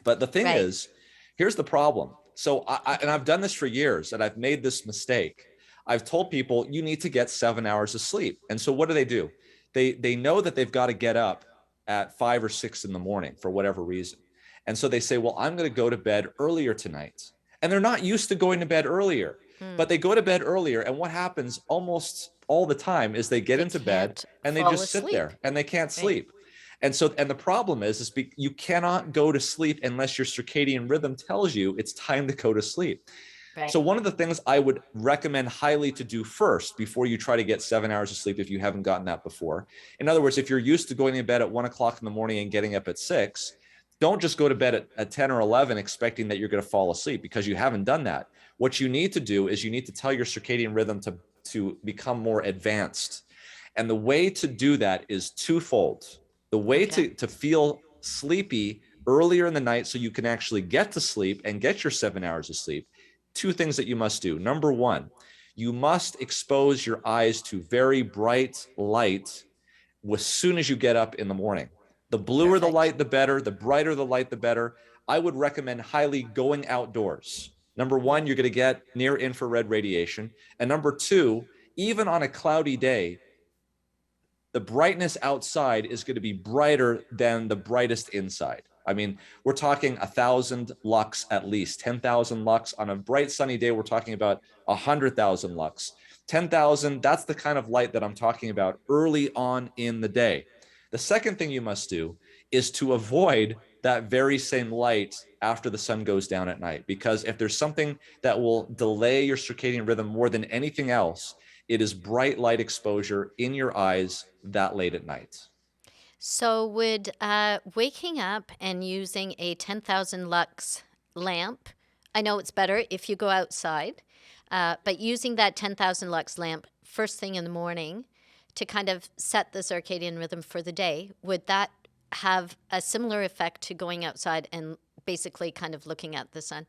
B: But the thing is, here's the problem. So and I've done this for years, and I've made this mistake. I've told people you need to get 7 hours of sleep. And so what do? They know that they've got to get up at 5 or 6 in the morning for whatever reason. And so they say, well, I'm going to go to bed earlier tonight. And they're not used to going to bed earlier, but they go to bed earlier. And what happens almost all the time is they get into bed and they just sit there and they can't sleep. And the problem is you cannot go to sleep unless your circadian rhythm tells you it's time to go to sleep. Right. So one of the things I would recommend highly to do first before you try to get 7 hours of sleep, if you haven't gotten that before, in other words, if you're used to going to bed at 1 o'clock in the morning and getting up at 6, don't just go to bed at 10 or 11 expecting that you're going to fall asleep, because you haven't done that. What you need to do is you need to tell your circadian rhythm to become more advanced. And the way to do that is twofold. The way to feel sleepy earlier in the night so you can actually get to sleep and get your 7 hours of sleep, 2 things that you must do. Number 1, you must expose your eyes to very bright light as soon as you get up in the morning. The bluer the light, the better. The brighter the light, the better. I would recommend highly going outdoors. Number 1, you're going to get near infrared radiation. And number 2, even on a cloudy day, the brightness outside is going to be brighter than the brightest inside. I mean, we're talking 1,000 lux at least, 10,000 lux. On a bright sunny day, we're talking about 100,000 lux. 10,000, that's the kind of light that I'm talking about early on in the day. The second thing you must do is to avoid that very same light after the sun goes down at night, because if there's something that will delay your circadian rhythm more than anything else, it is bright light exposure in your eyes that late at night.
C: So would waking up and using a 10,000 lux lamp, I know it's better if you go outside, but using that 10,000 lux lamp first thing in the morning to kind of set the circadian rhythm for the day, would that have a similar effect to going outside and basically kind of looking at the sun?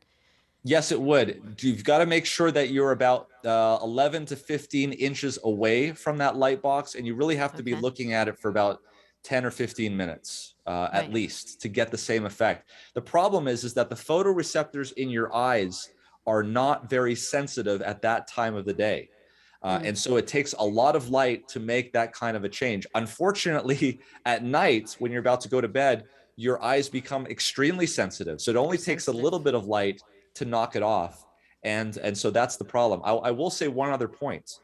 B: Yes, it would. You've got to make sure that you're about 11 to 15 inches away from that light box, and you really have to be looking at it for about 10 or 15 minutes at least to get the same effect. The problem is that the photoreceptors in your eyes are not very sensitive at that time of the day. And so it takes a lot of light to make that kind of a change. Unfortunately, at night, when you're about to go to bed, your eyes become extremely sensitive. So it only takes a little bit of light to knock it off. And so that's the problem. I will say one other point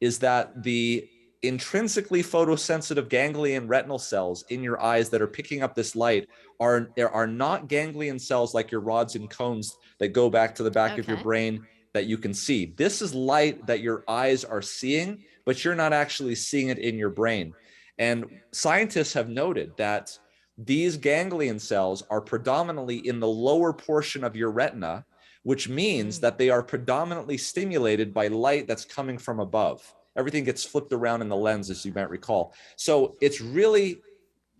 B: is that the intrinsically photosensitive ganglion retinal cells in your eyes that are picking up this light are not ganglion cells like your rods and cones that go back to the back of your brain that you can see. This is light that your eyes are seeing, but you're not actually seeing it in your brain. And scientists have noted that these ganglion cells are predominantly in the lower portion of your retina, which means that they are predominantly stimulated by light that's coming from above. Everything gets flipped around in the lens, as you might recall. So it's really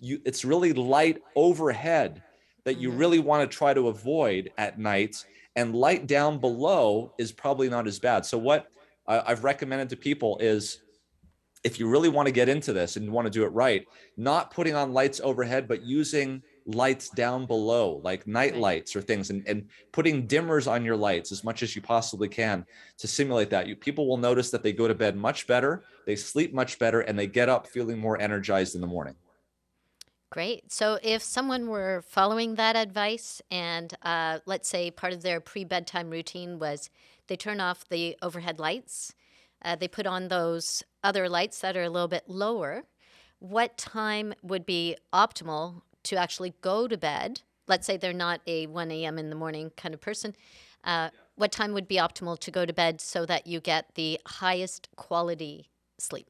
B: light overhead that you really want to try to avoid at night, and light down below is probably not as bad. So what I've recommended to people is, if you really want to get into this and you want to do it right, not putting on lights overhead, but using lights down below, like night lights or things, and putting dimmers on your lights as much as you possibly can to simulate that. People will notice that they go to bed much better, they sleep much better, and they get up feeling more energized in the morning.
C: Great. So if someone were following that advice and let's say part of their pre-bedtime routine was they turn off the overhead lights, they put on those other lights that are a little bit lower, what time would be optimal to actually go to bed? Let's say they're not a 1 a.m. in the morning kind of person. What time would be optimal to go to bed so that you get the highest quality sleep?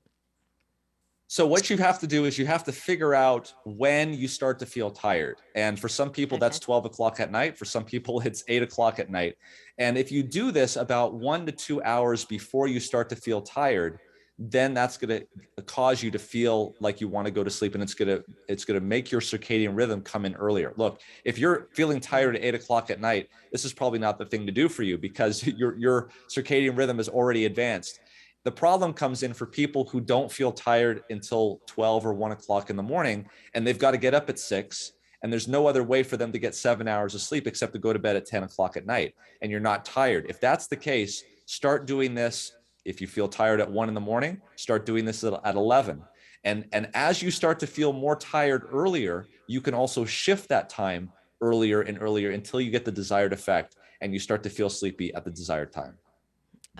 B: So what you have to do is you have to figure out when you start to feel tired. And for some people, that's 12 o'clock at night. For some people, it's 8 o'clock at night. And if you do this about 1 to 2 hours before you start to feel tired, then that's going to cause you to feel like you want to go to sleep, and it's going to make your circadian rhythm come in earlier. Look, if you're feeling tired at 8 o'clock at night, this is probably not the thing to do for you, because your circadian rhythm is already advanced. The problem comes in for people who don't feel tired until 12 or 1 o'clock in the morning, and they've got to get up at 6, and there's no other way for them to get 7 hours of sleep except to go to bed at 10 o'clock at night, and you're not tired. If that's the case, start doing this. If you feel tired at 1 in the morning, start doing this at 11. And as you start to feel more tired earlier, you can also shift that time earlier and earlier until you get the desired effect and you start to feel sleepy at the desired time.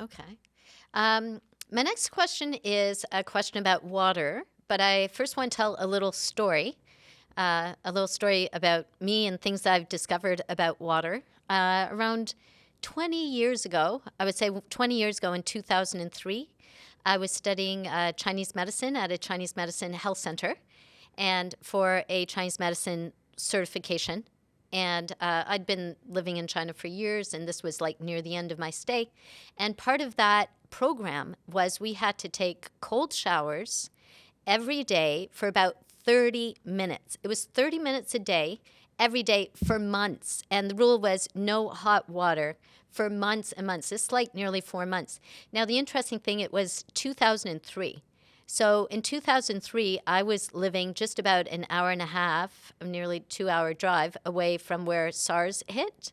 C: Okay. My next question is a question about water, but I first want to tell a little story about me and things that I've discovered about water. Around 20 years ago, I would say 20 years ago in 2003, I was studying Chinese medicine at a Chinese medicine health center and for a Chinese medicine certification. And I'd been living in China for years, and this was like near the end of my stay. And part of that program was we had to take cold showers every day for about 30 minutes. It was 30 minutes a day, every day for months. And the rule was no hot water for months and months. This is like nearly 4 months. Now, the interesting thing, it was 2003. So in 2003, I was living just about an hour and a half, a nearly 2-hour drive away from where SARS hit.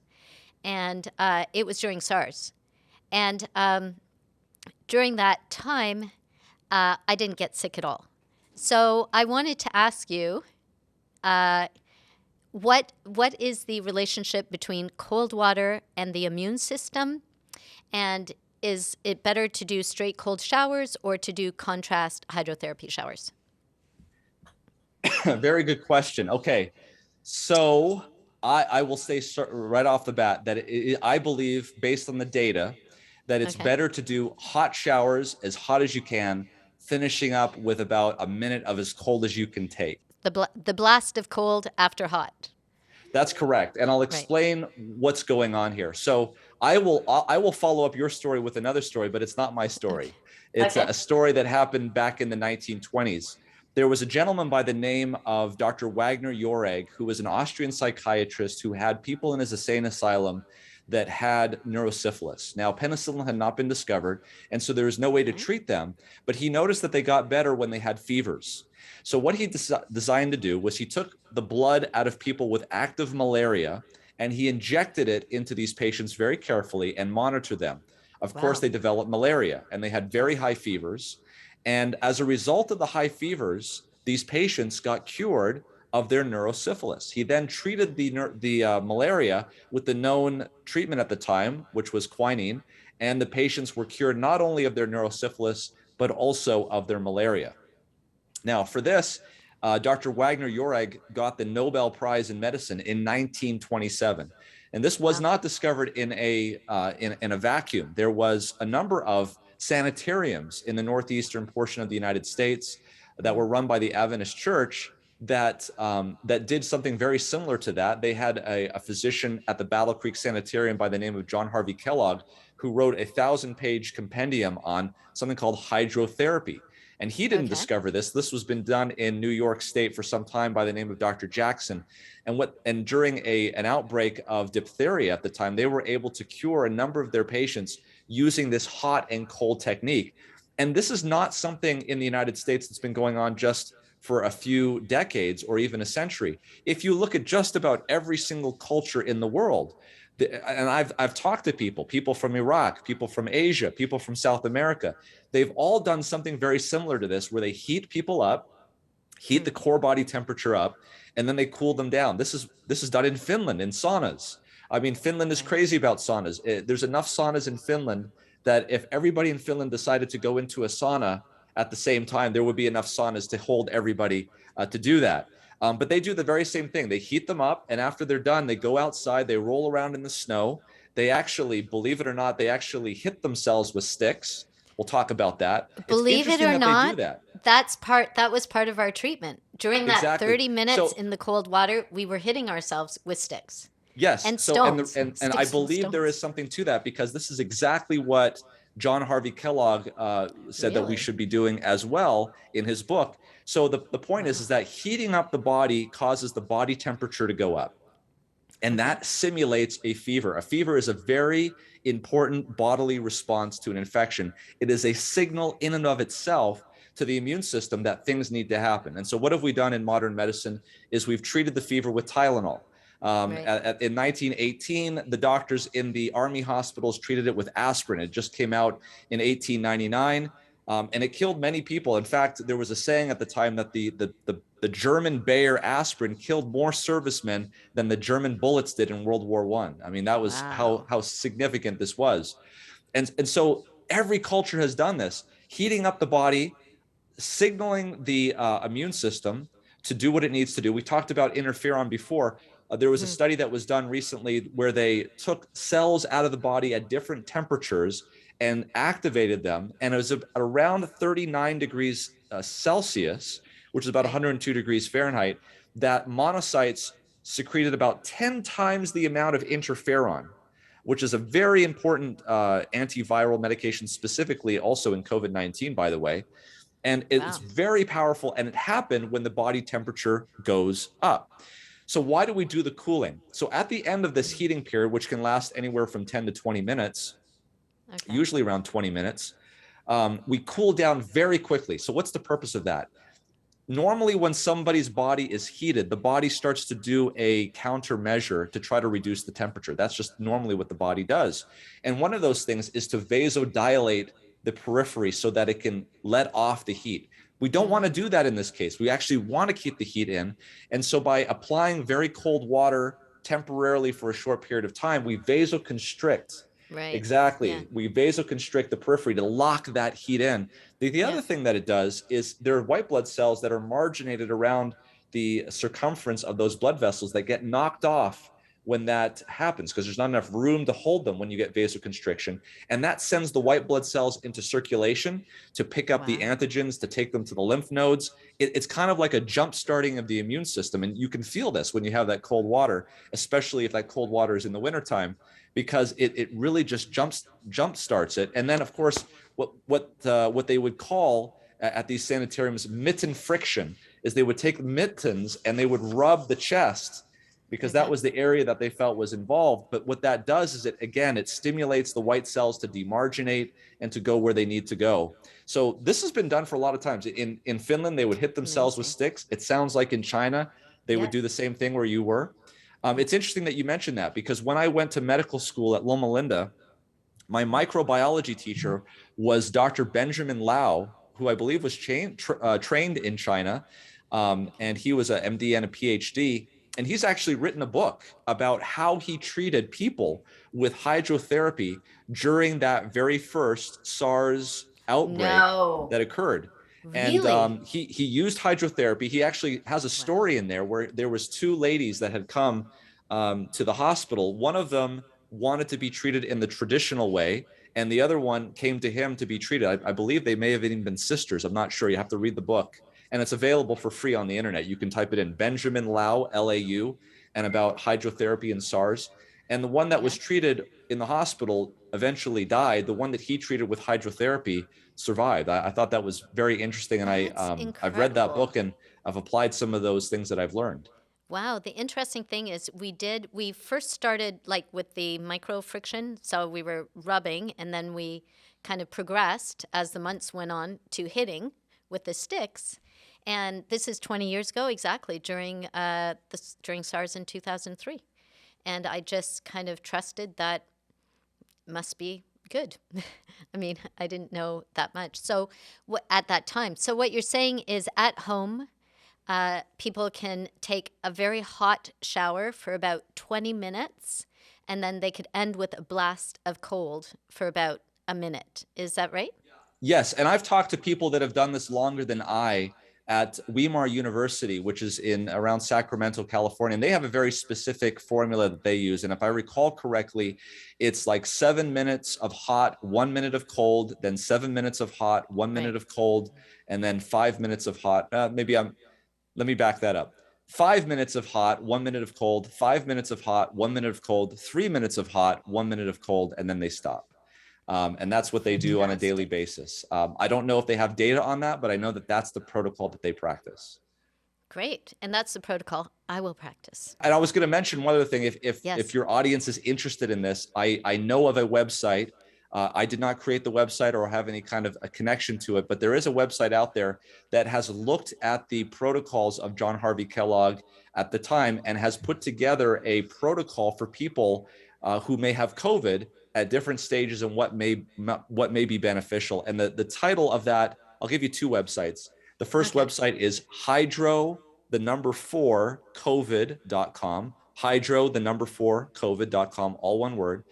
C: And it was during SARS. And during that time, I didn't get sick at all. So I wanted to ask you, what is the relationship between cold water and the immune system? And is it better to do straight cold showers or to do contrast hydrotherapy showers?
B: Very good question. Okay, so I will say right off the bat that I believe, based on the data, that it's better to do hot showers as hot as you can, finishing up with about a minute of as cold as you can take.
C: The blast of cold after hot.
B: That's correct. And I'll explain what's going on here. So I will follow up your story with another story, but it's not my story. It's a story that happened back in the 1920s. There was a gentleman by the name of Dr. Wagner Joreg, who was an Austrian psychiatrist who had people in his insane asylum that had neurosyphilis. Now, penicillin had not been discovered, and so there was no way to treat them, but he noticed that they got better when they had fevers. So what he designed to do was he took the blood out of people with active malaria and he injected it into these patients very carefully and monitored them. Of course, they developed malaria and they had very high fevers. And as a result of the high fevers, these patients got cured of their neurosyphilis. He then treated the malaria with the known treatment at the time, which was quinine, and the patients were cured not only of their neurosyphilis, but also of their malaria. Now, for this, Dr. Wagner Joreg got the Nobel Prize in Medicine in 1927. And this was not discovered in a vacuum. There was a number of sanitariums in the northeastern portion of the United States that were run by the Adventist Church that did something very similar to that. They had a physician at the Battle Creek Sanitarium by the name of John Harvey Kellogg, who wrote a 1,000-page compendium on something called hydrotherapy. And he didn't discover this. This was been done in New York State for some time by the name of Dr. Jackson. And during an outbreak of diphtheria at the time, they were able to cure a number of their patients using this hot and cold technique. And this is not something in the United States that's been going on just for a few decades or even a century. If you look at just about every single culture in the world, and I've talked to people from Iraq, people from Asia, people from South America, they've all done something very similar to this, where they heat people up, heat the core body temperature up, and then they cool them down. This is done in Finland in saunas. I mean, Finland is crazy about saunas. There's enough saunas in Finland that if everybody in Finland decided to go into a sauna at the same time, there would be enough saunas to hold everybody to do that. But they do the very same thing. They heat them up, and after they're done, they go outside, they roll around in the snow. They actually, believe it or not, they actually hit themselves with sticks. We'll talk about that.
C: Believe it or not, that was part of our treatment. During that 30 minutes in the cold water, we were hitting ourselves with sticks.
B: Yes.
C: And stones.
B: And I believe there is something to that, because this is exactly what John Harvey Kellogg said that we
C: Really?
B: should be doing as well in his book. So the point
C: Wow.
B: is that heating up the body causes the body temperature to go up. And
C: Okay.
B: that simulates a fever. A fever is a very important bodily response to an infection. It is a signal in and of itself to the immune system that things need to happen. And so what have we done in modern medicine is we've treated the fever with Tylenol.
C: Right.
B: In 1918, the doctors in the army hospitals treated it with aspirin. It just came out in 1899. And it killed many people. In fact, there was a saying at the time that the German Bayer aspirin killed more servicemen than the German bullets did in World War I. I mean, that was
C: Wow.
B: how significant this was. And so every culture has done this, heating up the body, signaling the immune system to do what it needs to do. We talked about interferon before. There was a study that was done recently where they took cells out of the body at different temperatures and activated them. And it was around 39 degrees Celsius, which is about
C: Right.
B: 102 degrees Fahrenheit, that monocytes secreted about 10 times the amount of interferon, which is a very important antiviral medication, specifically also in COVID-19, by the way. And it's
C: Wow.
B: very powerful. And it happened when the body temperature goes up. So why do we do the cooling? So at the end of this heating period, which can last anywhere from 10 to 20 minutes,
C: Okay.
B: usually around 20 minutes, we cool down very quickly. So what's the purpose of that? Normally, when somebody's body is heated, the body starts to do a countermeasure to try to reduce the temperature. That's just normally what the body does. And one of those things is to vasodilate the periphery so that it can let off the heat. We don't want to do that in this case. We actually want to keep the heat in. And so by applying very cold water temporarily for a short period of time, we vasoconstrict.
C: Right. Yeah.
B: Exactly. We vasoconstrict the periphery to lock that heat in. The
C: Yeah.
B: other thing that it does is there are white blood cells that are marginated around the circumference of those blood vessels that get knocked off when that happens because there's not enough room to hold them when you get vasoconstriction. And that sends the white blood cells into circulation to pick up the
C: Wow.
B: antigens, to take them to the lymph nodes. It's kind of like a jump starting of the immune system. And you can feel this when you have that cold water, especially if that cold water is in the wintertime, because it really just jump starts it. And then, of course, what they would call at these sanitariums mitten friction is they would take mittens and they would rub the chest because that
C: Okay.
B: was the area that they felt was involved. But what that does is it stimulates the white cells to demarginate and to go where they need to go. So this has been done for a lot of times. In Finland, they would hit themselves with
C: Amazing.
B: sticks. It sounds like in China, they would
C: Yeah.
B: do the same thing where you were. It's interesting that you mentioned that because when I went to medical school at Loma Linda, my microbiology teacher was Dr. Benjamin Lau, who I believe was trained in China. And he was an MD and a PhD. And he's actually written a book about how he treated people with hydrotherapy during that very first SARS outbreak
A: No,
B: that occurred. And
C: Really?
B: he used hydrotherapy. He actually has a story in there where there was two ladies that had come to the hospital. One of them wanted to be treated in the traditional way, and the other one came to him to be treated. I believe they may have even been sisters. I'm not sure. You have to read the book, and it's available for free on the internet. You can type it in Benjamin Lau, Lau, and about hydrotherapy and SARS. And the one that was
C: Okay.
B: treated in the hospital eventually died. The one that he treated with hydrotherapy survived. I thought that was very interesting, and
C: That's
B: I've read that
C: incredible.
B: book and I've applied some of those things that I've learned.
C: Wow, the interesting thing is we first started like with the micro friction, so we were rubbing and then we kind of progressed as the months went on to hitting with the sticks. And this is 20 years ago exactly during SARS in 2003. And I just kind of trusted that must be good. I mean, I didn't know that much. So at that time, so what you're saying is at home people can take a very hot shower for about 20 minutes, and then they could end with a blast of cold for about a minute. Is that right?
B: Yes, and I've talked to people that have done this longer than I at Weimar University, which is in around Sacramento, California. And they have a very specific formula that they use. And if I recall correctly, it's like 7 minutes of hot, 1 minute of cold, then 7 minutes of hot, 1 minute
C: Right.
B: of cold, and then 5 minutes of hot. Let me back that up. 5 minutes of hot, 1 minute of cold, 5 minutes of hot, 1 minute of cold, 3 minutes of hot, 1 minute of cold, and then they stop. And that's what they do on a daily
C: Fantastic.
B: basis. I don't know if they have data on that, but I know that that's the protocol that they practice.
C: Great. And that's the protocol I will practice.
B: And I was going to mention one other thing. If
C: Yes.
B: your audience is interested in this, I know of a website. I did not create the website or have any kind of a connection to it, but there is a website out there that has looked at the protocols of John Harvey Kellogg at the time and has put together a protocol for people who may have COVID at different stages and what may be beneficial. And the title of that, I'll give you two websites. The first website is hydro4covid.com, hydro4covid.com, all one word.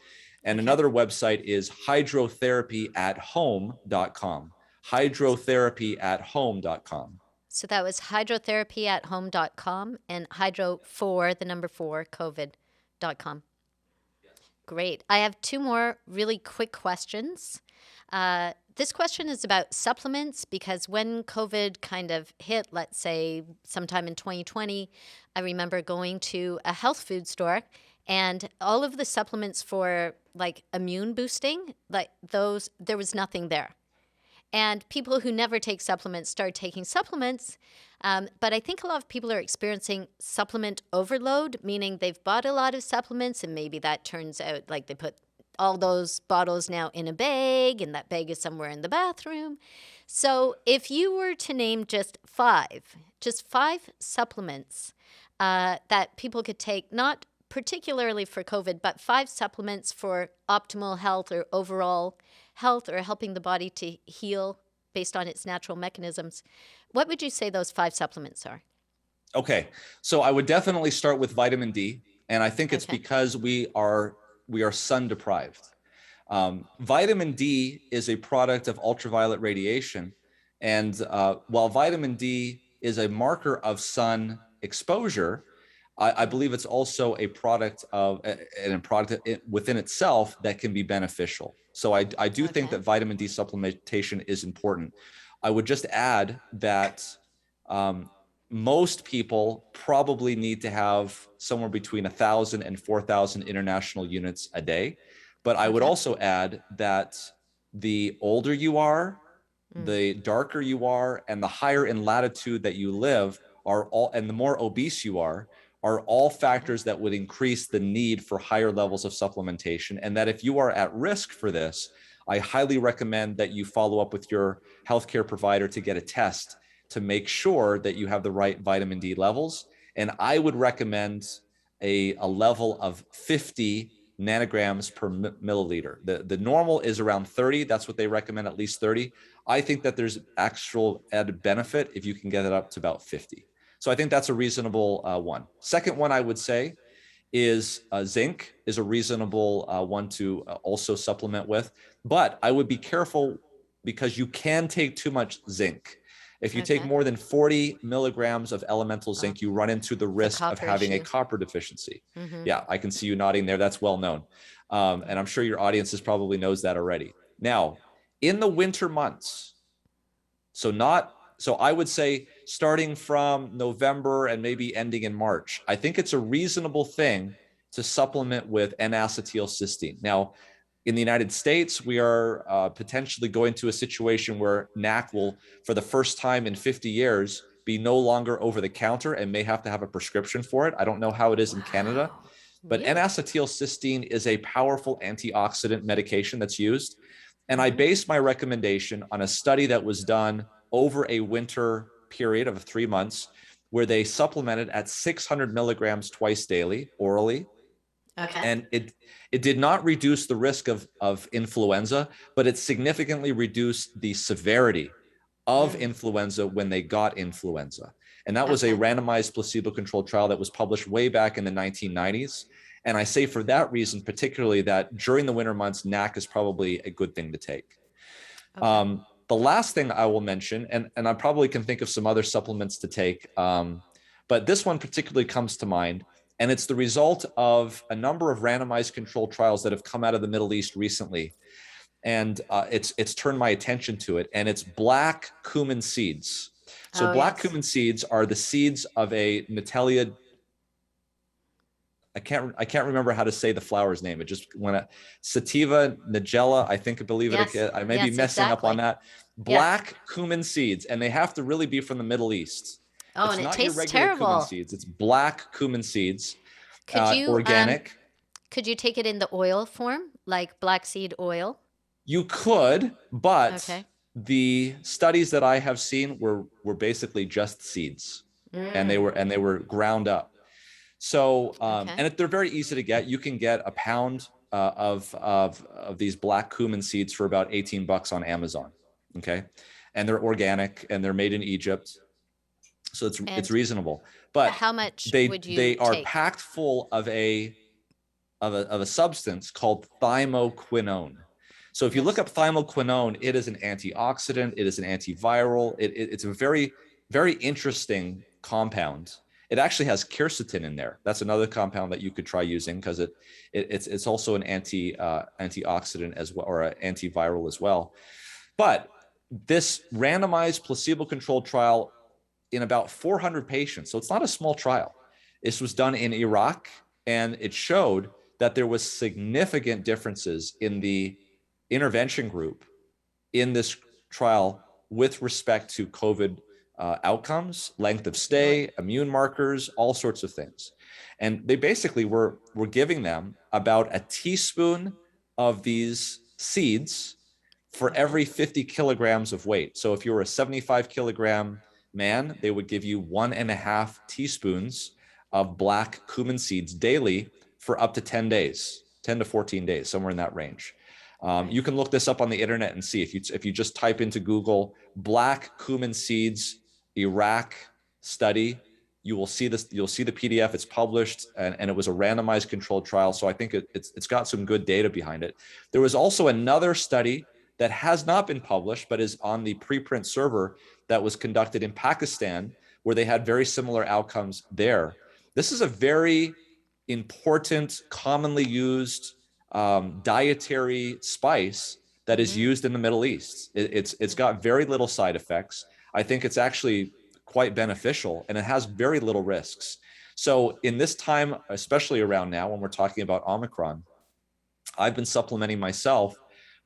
B: And another website is hydrotherapyathome.com, hydrotherapyathome.com.
C: So that was hydrotherapyathome.com and hydro4covid.com. Great. I have two more really quick questions. This question is about supplements because when COVID kind of hit, let's say sometime in 2020, I remember going to a health food store and all of the supplements for like immune boosting, like those, there was nothing there. And people who never take supplements start taking supplements. But I think a lot of people are experiencing supplement overload, meaning they've bought a lot of supplements and maybe that turns out like they put all those bottles now in a bag and that bag is somewhere in the bathroom. So if you were to name just five supplements that people could take, not particularly for COVID, but five supplements for optimal health or overall health or helping the body to heal based on its natural mechanisms, what would you say those five supplements are?
B: Okay, so I would definitely start with vitamin D, and I think it's because we are sun deprived. Vitamin D is a product of ultraviolet radiation, and while vitamin D is a marker of sun exposure, I believe it's also a product of and a product within itself that can be beneficial. So I do think that vitamin D supplementation is important. I would just add that most people probably need to have somewhere between 1,000 and 4,000 international units a day. But I would also add that the older you are, the darker you are, and the higher in latitude that you live are all, and the more obese you are all factors that would increase the need for higher levels of supplementation. And that if you are at risk for this, I highly recommend that you follow up with your healthcare provider to get a test to make sure that you have the right vitamin D levels. And I would recommend a level of 50 nanograms per milliliter. The normal is around 30. That's what they recommend, at least 30. I think that there's actual added benefit if you can get it up to about 50. So I think that's a reasonable one. Second one I would say is zinc is a reasonable one to also supplement with. But I would be careful because you can take too much zinc. If you take more than 40 milligrams of elemental zinc, you run into the risk of having a copper deficiency. Yeah, I can see you nodding there. That's well known. And I'm sure your audience probably knows that already. Now, in the winter months, so I would say starting from November and maybe ending in March, I think it's a reasonable thing to supplement with N-acetylcysteine. Now, in the United States, we are potentially going to a situation where NAC will, for the first time in 50 years, be no longer over the counter and may have to have a prescription for it. I don't know how it is in Canada, but N-acetylcysteine is a powerful antioxidant medication that's used. And I base my recommendation on a study that was done over a winter period of 3 months where they supplemented at 600 milligrams twice daily orally. And it did not reduce the risk of influenza, but it significantly reduced the severity of influenza when they got influenza. And that was a randomized placebo-controlled trial that was published way back in the 1990s. And I say for that reason, particularly that during the winter months, NAC is probably a good thing to take. The last thing I will mention, and I probably can think of some other supplements to take, but this one particularly comes to mind, and it's the result of a number of randomized controlled trials that have come out of the Middle East recently. And it's turned my attention to it, and it's black cumin seeds. So cumin seeds are the seeds of a Natalia I can't remember how to say the flower's name. It just went Sativa nigella, I believe
C: Yes.
B: it. I may be
C: Yes,
B: messing up on
C: exactly.
B: that. Black cumin seeds, and they have to really be from the Middle East.
C: Oh,
B: It's
C: and it
B: not your
C: tastes
B: regular cumin
C: terrible.
B: seeds. It's black cumin seeds,
C: Could you
B: organic.
C: could you take it in the oil form, like black seed oil?
B: You could, but
C: Okay.
B: the studies that I have seen were basically just seeds, and they were ground up. So,
C: Okay.
B: and they're very easy to get. You can get a pound of these black cumin seeds for about $18 on Amazon. Okay, and they're organic and they're made in Egypt, so it's
C: And
B: reasonable. But
C: how much would you
B: they are
C: take?
B: packed full of a substance called thymoquinone. So if you look
C: Yes.
B: up thymoquinone, it is an antioxidant, it is an antiviral. It's a very, very interesting compound. It actually has quercetin in there. That's another compound that you could try using because it's also an antioxidant as well, or an antiviral as well. But this randomized placebo-controlled trial in about 400 patients, so it's not a small trial. This was done in Iraq, and it showed that there was significant differences in the intervention group in this trial with respect to COVID outcomes, length of stay,
C: Really?
B: immune markers, all sorts of things. And they basically were giving them about a teaspoon of these seeds for
C: Okay.
B: every 50 kilograms of weight. So if you were a 75-kilogram man, they would give you 1.5 teaspoons of black cumin seeds daily for up to 10 days, 10 to 14 days, somewhere in that range.
C: Right.
B: You can look this up on the internet and see if you just type into Google black cumin seeds Iraq study, you will see this. You'll see the PDF. It's published, and it was a randomized controlled trial. So I think it's got some good data behind it. There was also another study that has not been published, but is on the preprint server that was conducted in Pakistan, where they had very similar outcomes there. This is a very important, commonly used dietary spice that is used in the Middle East. It's got very little side effects. I think it's actually quite beneficial, and it has very little risks. So in this time, especially around now when we're talking about Omicron, I've been supplementing myself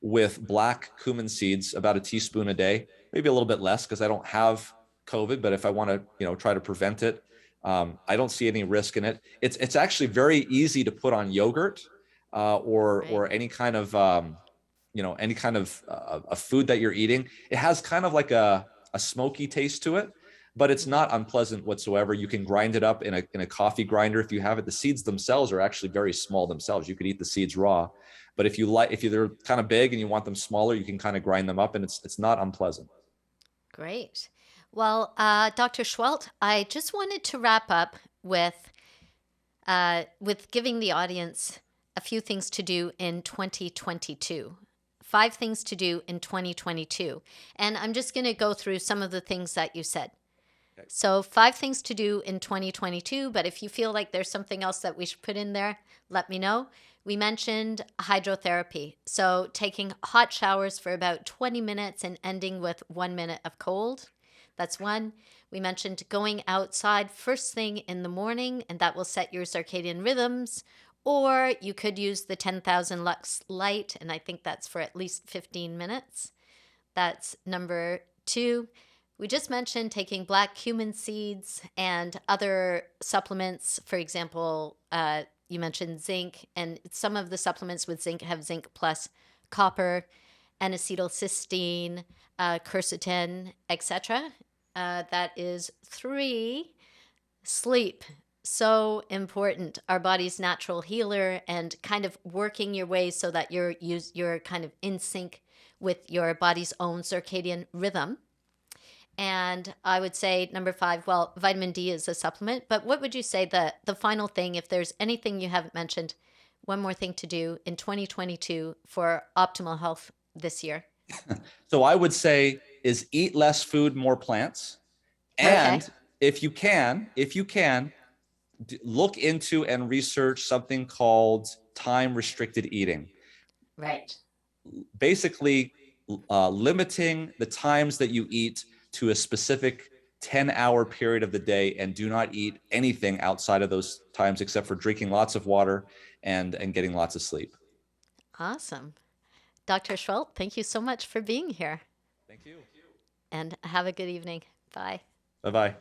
B: with black cumin seeds, about a teaspoon a day, maybe a little bit less because I don't have COVID, but if I want to, try to prevent it, I don't see any risk in it. It's actually very easy to put on yogurt or any kind of a food that you're eating. It has kind of like a smoky taste to it, but it's not unpleasant whatsoever. You can grind it up in a coffee grinder if you have it. The seeds themselves are actually very small themselves. You could eat the seeds raw, but if they're kind of big and you want them smaller, you can kind of grind them up, and it's not unpleasant.
C: Great. Well, Dr. Seheult, I just wanted to wrap up with giving the audience a few things to do in 2022. 5 things to do in 2022. And I'm just going to go through some of the things that you said.
B: Okay.
C: So 5 things to do in 2022, but if you feel like there's something else that we should put in there, let me know. We mentioned hydrotherapy. So taking hot showers for about 20 minutes and ending with 1 minute of cold. That's one. We mentioned going outside first thing in the morning, and that will set your circadian rhythms. Or you could use the 10,000 lux light, and I think that's for at least 15 minutes. That's number 2. We just mentioned taking black cumin seeds and other supplements. For example, you mentioned zinc, and some of the supplements with zinc have zinc plus copper, N-acetylcysteine, quercetin, etc. That is 3. Sleep. So important. Our body's natural healer, and kind of working your way so that you're kind of in sync with your body's own circadian rhythm. And I would say number 5, well, vitamin D is a supplement, but what would you say the final thing, if there's anything you haven't mentioned, one more thing to do in 2022 for optimal health this year?
B: So I would say is eat less food, more plants. And
C: Okay.
B: if you can, look into and research something called time restricted eating.
C: Right.
B: Basically, limiting the times that you eat to a specific 10-hour period of the day and do not eat anything outside of those times except for drinking lots of water and getting lots of sleep.
C: Awesome. Dr. Seheult, thank you so much for being here.
B: Thank you.
C: And have a good evening. Bye.
B: Bye-bye.